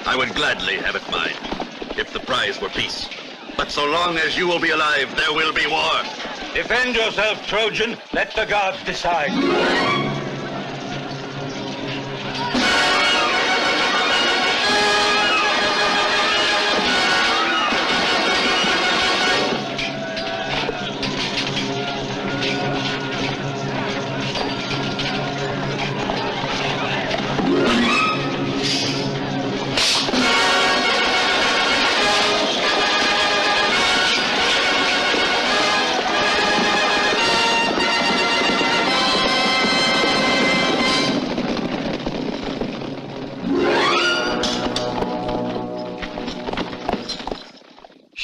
I would gladly have it mine, if the prize were peace. But so long as you will be alive, there will be war. Defend yourself, Trojan. Let the gods decide.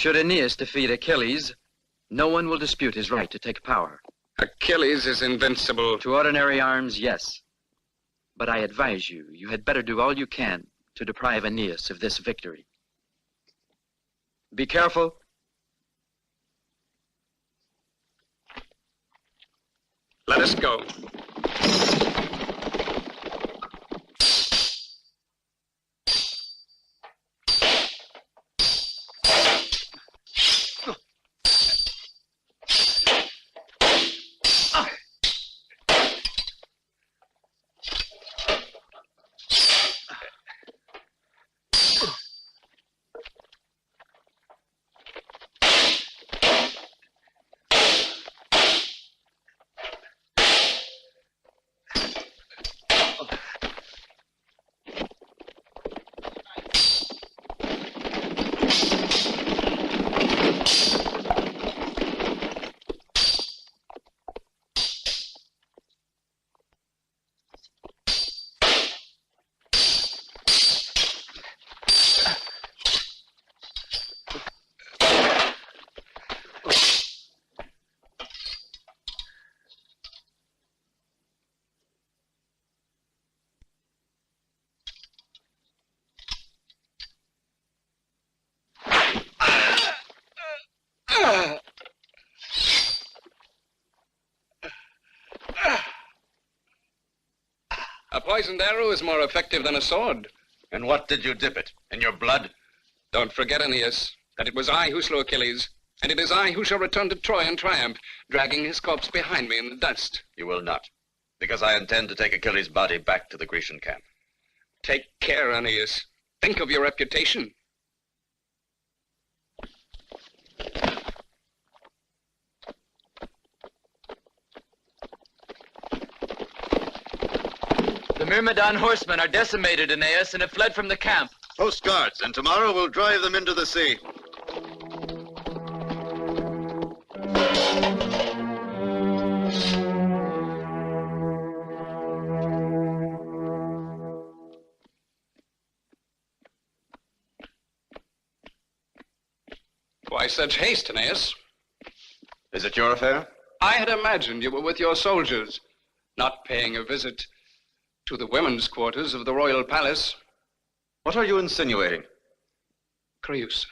Should Aeneas defeat Achilles, no one will dispute his right to take power. Achilles is invincible. To ordinary arms, yes. But I advise you, you had better do all you can to deprive Aeneas of this victory. Be careful. Let us go. A poisoned arrow is more effective than a sword. And what did you dip it? In your blood? Don't forget, Aeneas, that it was I who slew Achilles, and it is I who shall return to Troy in triumph, dragging his corpse behind me in the dust. You will not, because I intend to take Achilles' body back to the Grecian camp. Take care, Aeneas. Think of your reputation. The Myrmidon horsemen are decimated, Aeneas, and have fled from the camp. Post guards, and tomorrow we'll drive them into the sea. Why such haste, Aeneas? Is it your affair? I had imagined you were with your soldiers, not paying a visit to the women's quarters of the royal palace. What are you insinuating? Creüsa.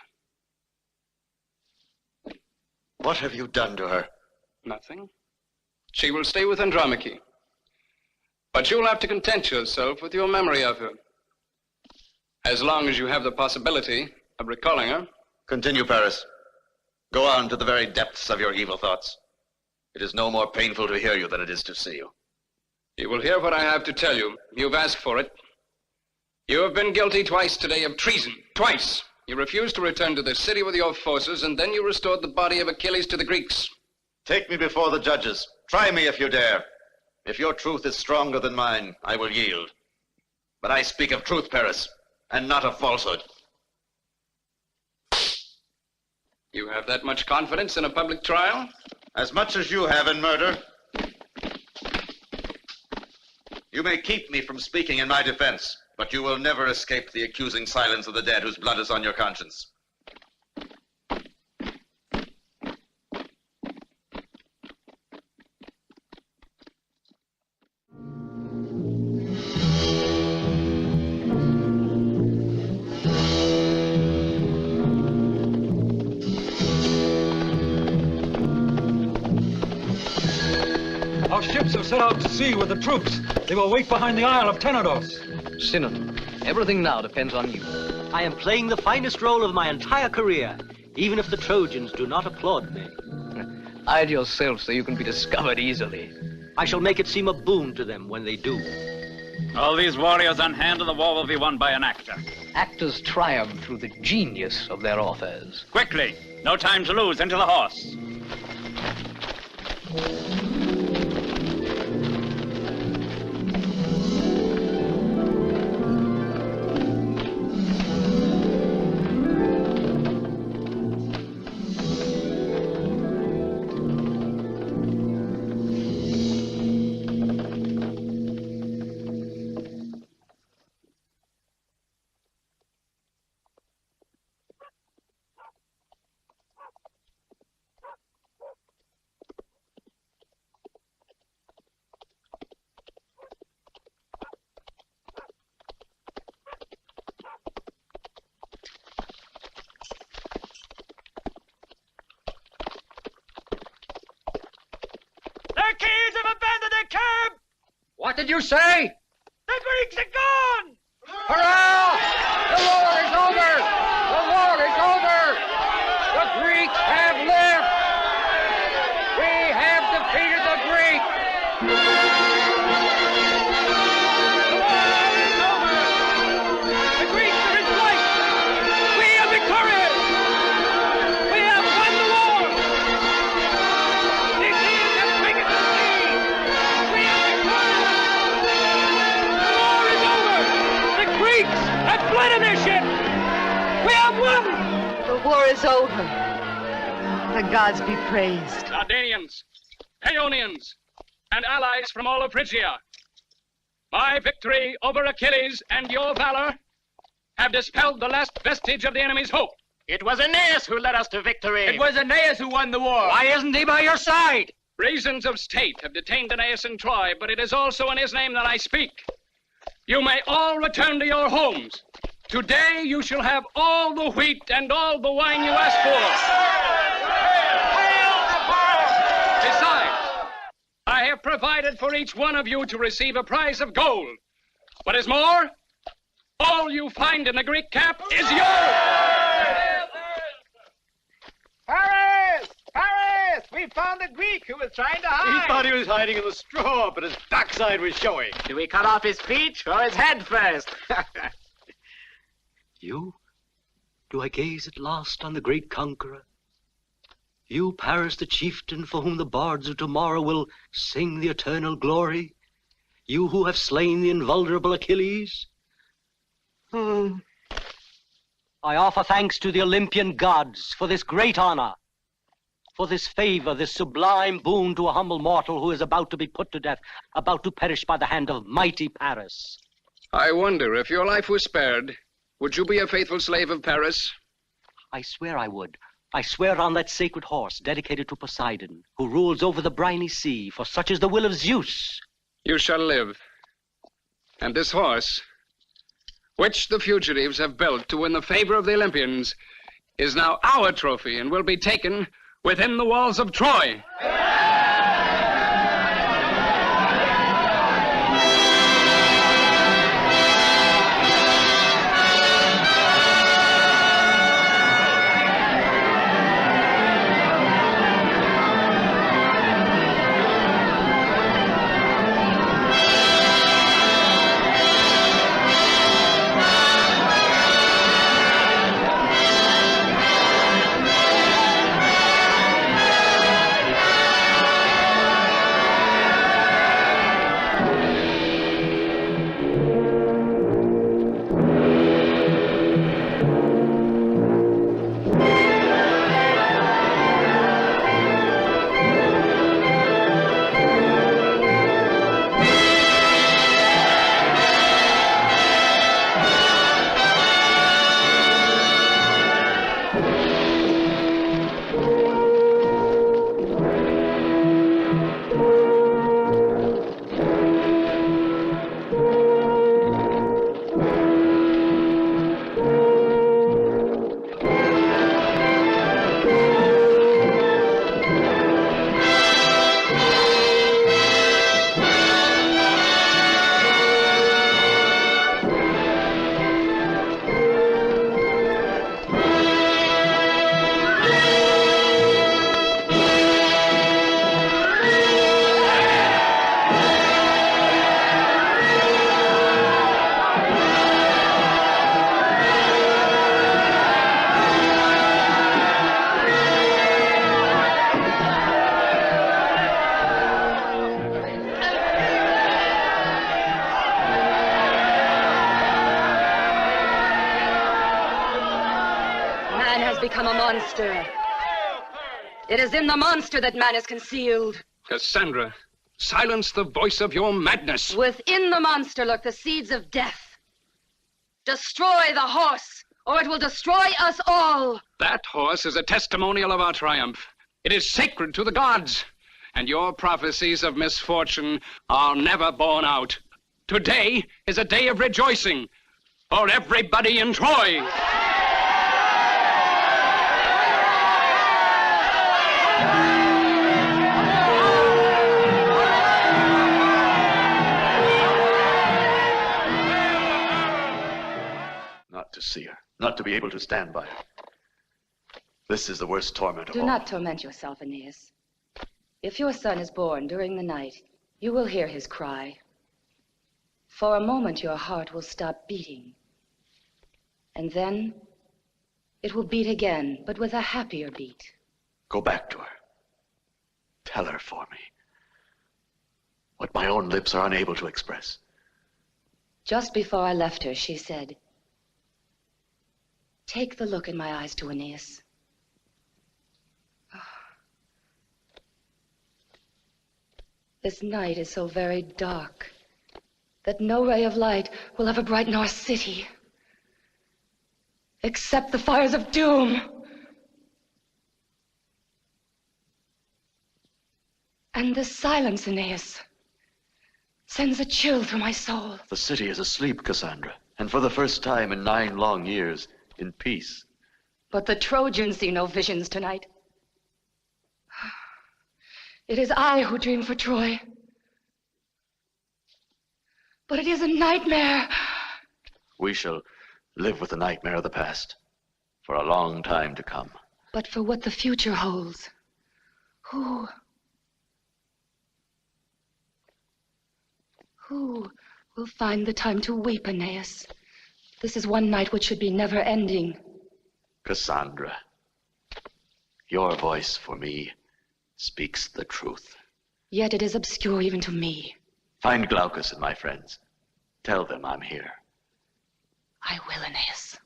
What have you done to her? Nothing. She will stay with Andromache. But you'll have to content yourself with your memory of her. As long as you have the possibility of recalling her. Continue, Paris. Go on to the very depths of your evil thoughts. It is no more painful to hear you than it is to see you. You will hear what I have to tell you. You've asked for it. You have been guilty twice today of treason. Twice. You refused to return to the city with your forces, and then you restored the body of Achilles to the Greeks. Take me before the judges. Try me if you dare. If your truth is stronger than mine, I will yield. But I speak of truth, Paris, and not of falsehood. You have that much confidence in a public trial? As much as you have in murder. You may keep me from speaking in my defense, but you will never escape the accusing silence of the dead whose blood is on your conscience. Our ships have set out to sea with the troops. They will wait behind the Isle of Tenedos. Sinon, everything now depends on you. I am playing the finest role of my entire career, even if the Trojans do not applaud me. Hide yourself so you can be discovered easily. I shall make it seem a boon to them when they do. All these warriors on hand, and the war will be won by an actor. Actors triumph through the genius of their authors. Quickly! No time to lose. Into the horse. What did you say? The Greeks are gone! Hurrah! The war is over! The war is over! The Greeks have left! We have defeated the Greeks! The Greeks are in flight! We are victorious! We have won the war! The Achaeans have taken the sea! We are victorious! The war is over! The Greeks have fled in their ship! We have won! The war is over. The gods be praised. Dardanians, Paeonians, and allies from all of Phrygia, my victory over Achilles and your valor have dispelled the last vestige of the enemy's hope. It was Aeneas who led us to victory. It was Aeneas who won the war. Why isn't he by your side? Reasons of state have detained Aeneas in Troy, but it is also in his name that I speak. You may all return to your homes. Today you shall have all the wheat and all the wine you asked for. Besides, I have provided for each one of you to receive a prize of gold. What is more, all you find in the Greek camp is yours. Paris! Paris! We found the Greek who was trying to hide. He thought he was hiding in the straw, but his backside was showing. Do we cut off his feet or his head first? You? Do I gaze at last on the great conqueror? You, Paris, the chieftain for whom the bards of tomorrow will sing the eternal glory? You who have slain the invulnerable Achilles? I offer thanks to the Olympian gods for this great honor, for this favor, this sublime boon to a humble mortal who is about to be put to death, about to perish by the hand of mighty Paris. I wonder, if your life was spared, would you be a faithful slave of Paris? I swear I would. I swear on that sacred horse dedicated to Poseidon, who rules over the briny sea, for such is the will of Zeus. You shall live. And this horse, which the fugitives have built to win the favor of the Olympians, is now our trophy and will be taken within the walls of Troy. Become a monster. It is in the monster that man is concealed. Cassandra, silence the voice of your madness. Within the monster lurk the seeds of death. Destroy the horse, or it will destroy us all. That horse is a testimonial of our triumph. It is sacred to the gods. And your prophecies of misfortune are never borne out. Today is a day of rejoicing for everybody in Troy. to see her, not to be able to stand by her. This is the worst torment of all. Do not torment yourself, Aeneas. If your son is born during the night, you will hear his cry. For a moment, your heart will stop beating. And then it will beat again, but with a happier beat. Go back to her. Tell her for me what my own lips are unable to express. Just before I left her, she said, "Take the look in my eyes to Aeneas. This night is so very dark that no ray of light will ever brighten our city, except the fires of doom. And this silence, Aeneas, sends a chill through my soul. The city is asleep, Cassandra, and for the first time in 9 long years, in peace. But the Trojans see no visions tonight. It is I who dream for Troy. But it is a nightmare. We shall live with the nightmare of the past for a long time to come. But for what the future holds, who will find the time to weep, Aeneas? This is one night which should be never ending. Cassandra, your voice for me speaks the truth. Yet it is obscure even to me. Find Glaucus and my friends. Tell them I'm here. I will, Aeneas.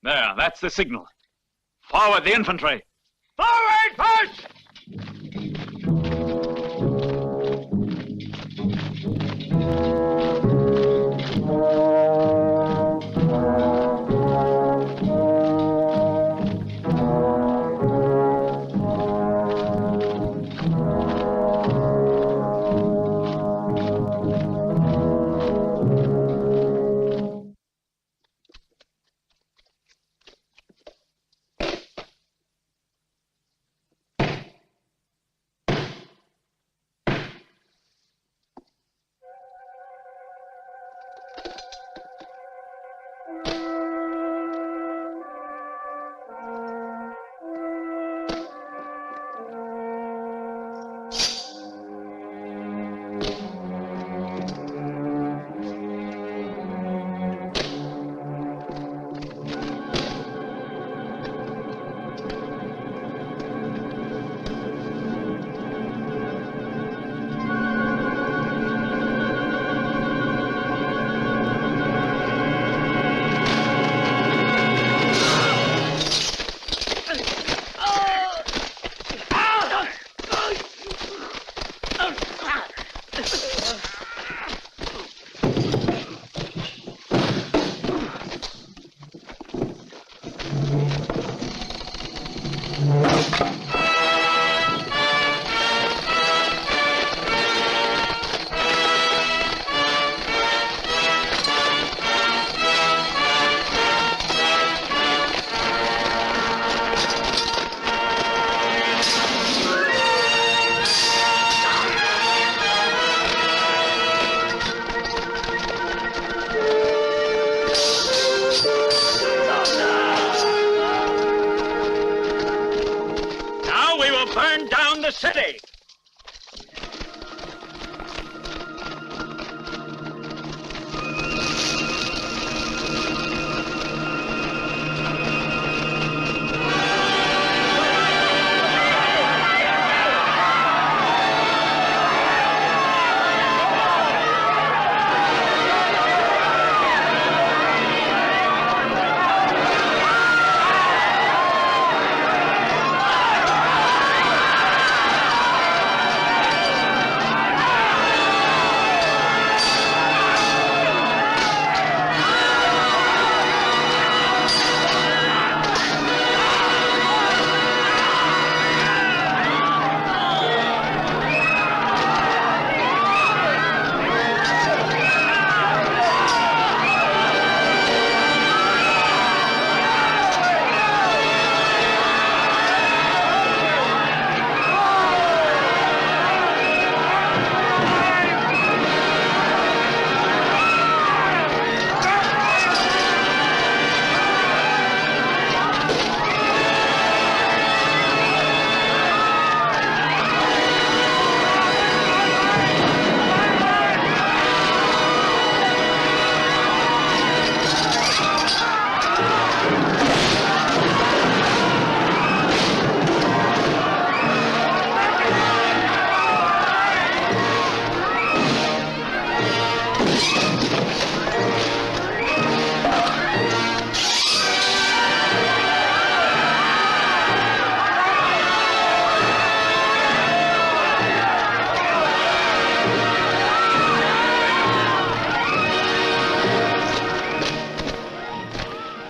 There, that's the signal. Forward, the infantry! Forward, push!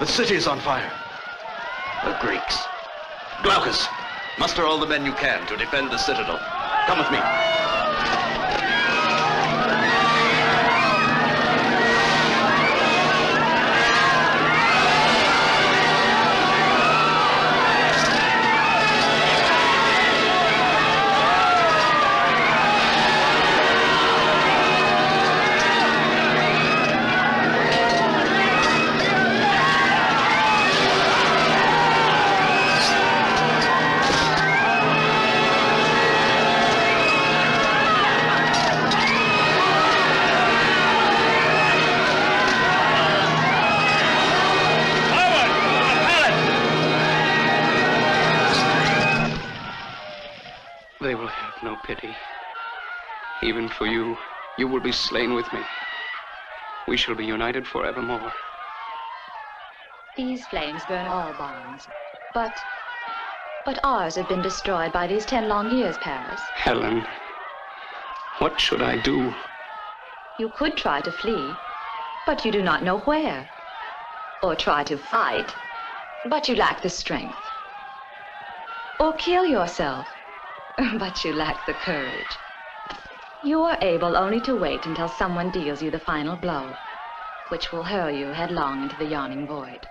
The city is on fire. The Greeks. Glaucus, muster all the men you can to defend the citadel. Come with me. They will have no pity. Even for you, you will be slain with me. We shall be united forevermore. These flames burn all bonds. But ours have been destroyed by these 10 long years, Paris. Helen, what should I do? You could try to flee, but you do not know where. Or try to fight, but you lack the strength. Or kill yourself, but you lack the courage. You are able only to wait until someone deals you the final blow, which will hurl you headlong into the yawning void.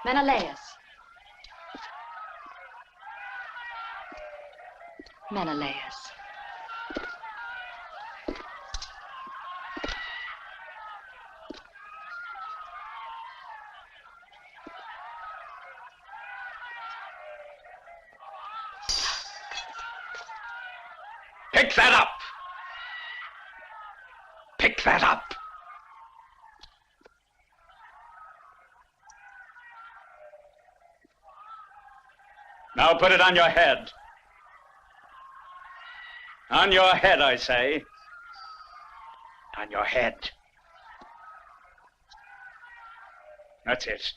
Menelaus. Menelaus. Pick that up! Pick that up! Now put it on your head. On your head, I say. On your head. That's it.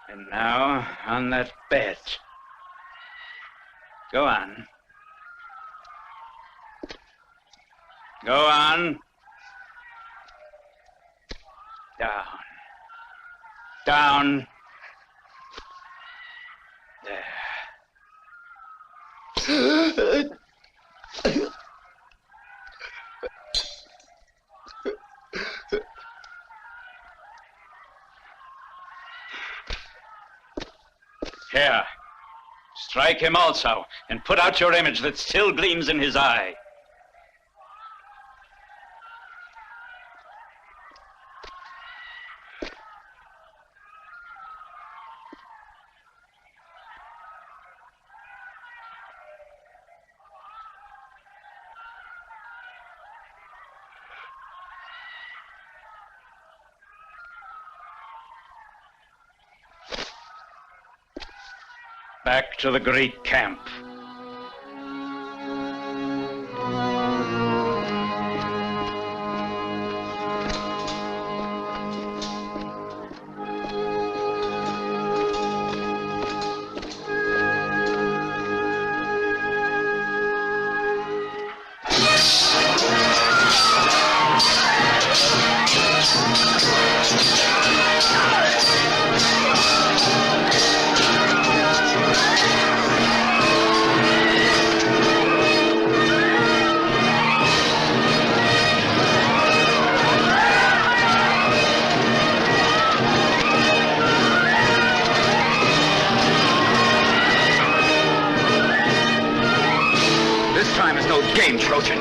And now, on that bed. Go on. Go on. Down. Down. There. Here. Strike him also, and put out your image that still gleams in his eye. Back to the Greek camp. Trojan.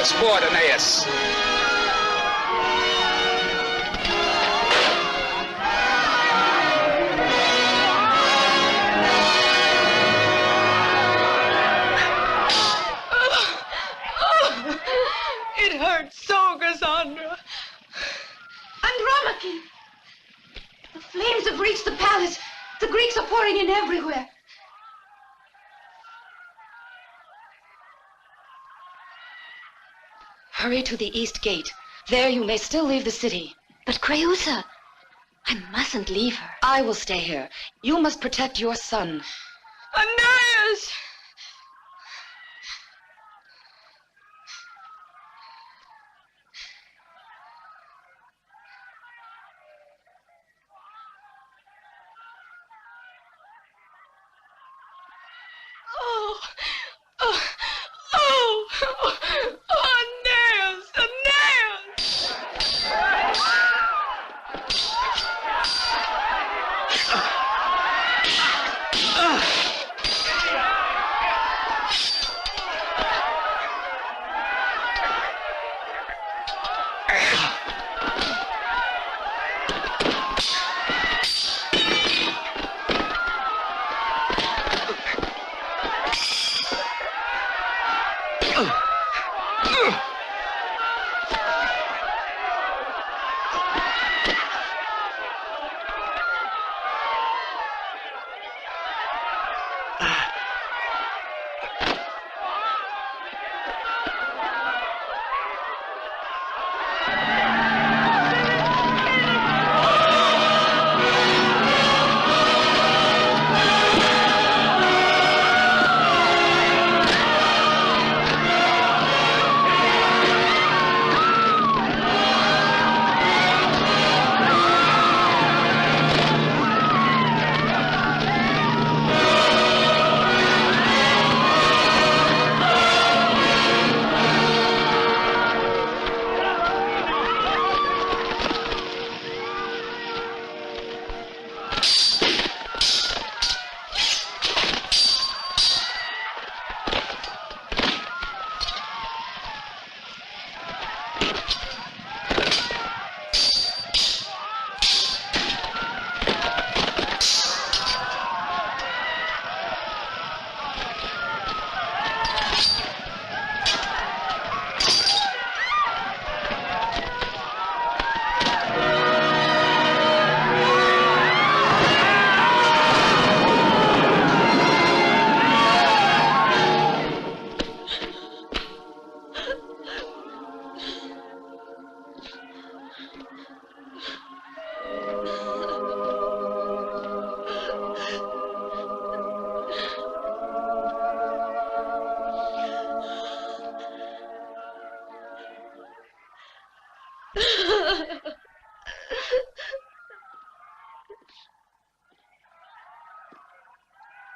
your sport, Aeneas. It hurts so, Cassandra. Andromache! The flames have reached the palace. The Greeks are pouring in everywhere. Hurry to the east gate. There you may still leave the city. But Creusa, I mustn't leave her. I will stay here. You must protect your son. Aeneas! Oh, oh, oh, oh, Aeneas, Aeneas!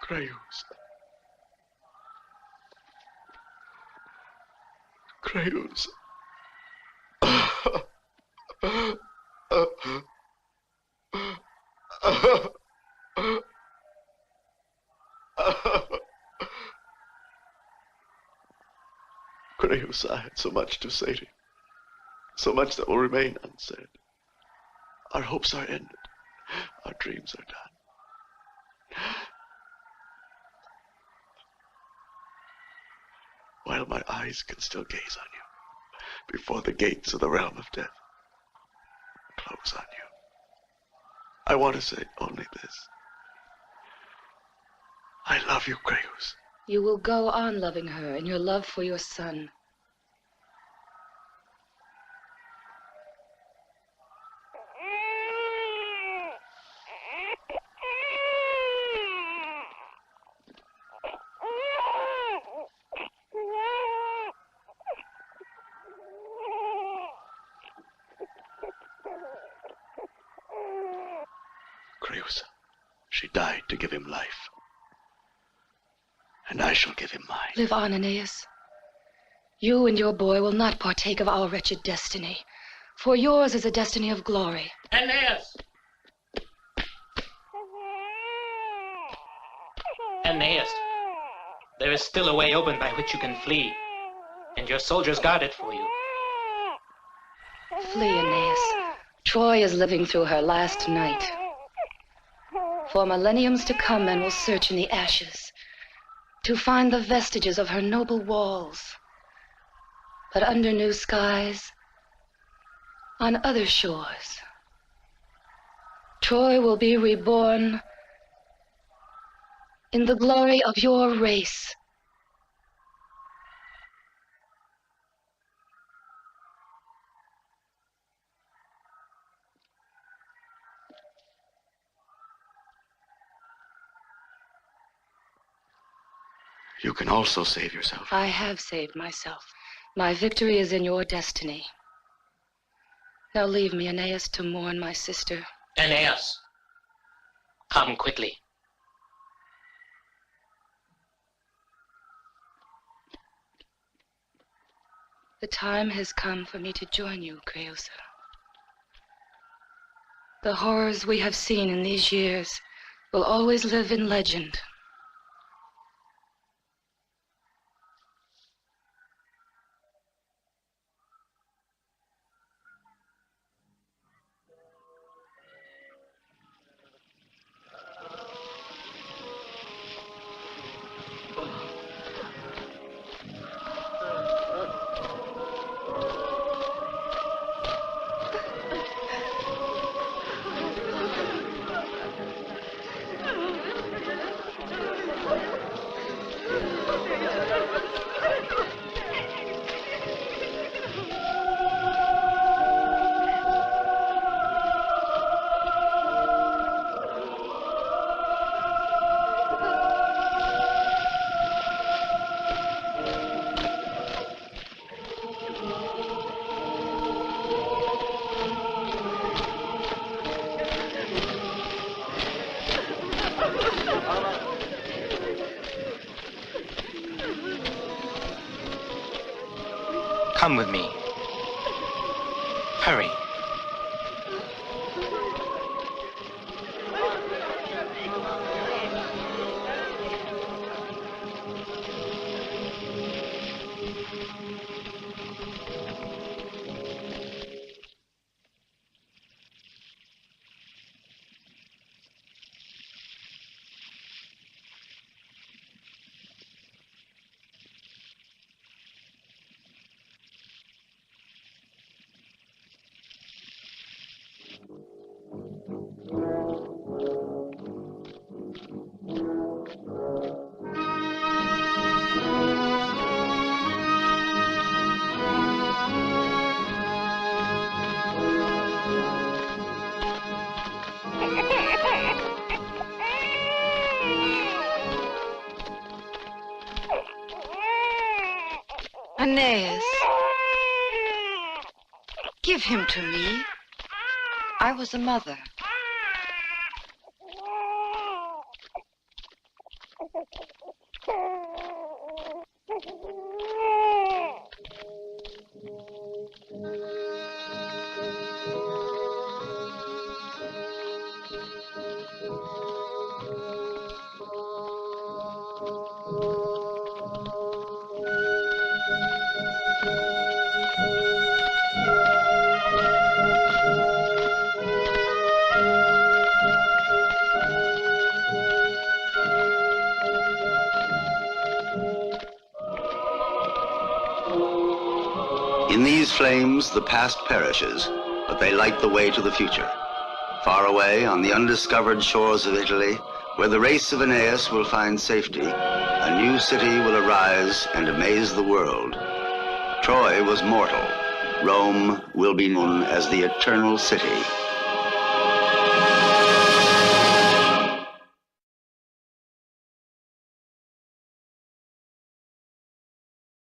Creus. Creus. Creus, I had so much to say to you. So much that will remain unsaid. Our hopes are ended. Our dreams are done. While my eyes can still gaze on you, before the gates of the realm of death close on you, I want to say only this. I love you, Creus. You will go on loving her in your love for your son. Creus, she died to give him life. And I shall give him mine. Live on, Aeneas. You and your boy will not partake of our wretched destiny, for yours is a destiny of glory. Aeneas! Aeneas, there is still a way open by which you can flee. and your soldiers guard it for you. Flee, Aeneas. Troy is living through her last night. For millenniums to come, men will search in the ashes to find the vestiges of her noble walls. But under new skies, on other shores, Troy will be reborn in the glory of your race. You can also save yourself. I have saved myself. My victory is in your destiny. Now leave me, Aeneas, to mourn my sister. Aeneas, come quickly. The time has come for me to join you, Creusa. The horrors we have seen in these years will always live in legend. Come with me. Hurry. Aeneas, give him to me. I was a mother. In these flames, the past perishes, but they light the way to the future. Far away, on the undiscovered shores of Italy, where the race of Aeneas will find safety, a new city will arise and amaze the world. Troy was mortal. Rome will be known as the Eternal City.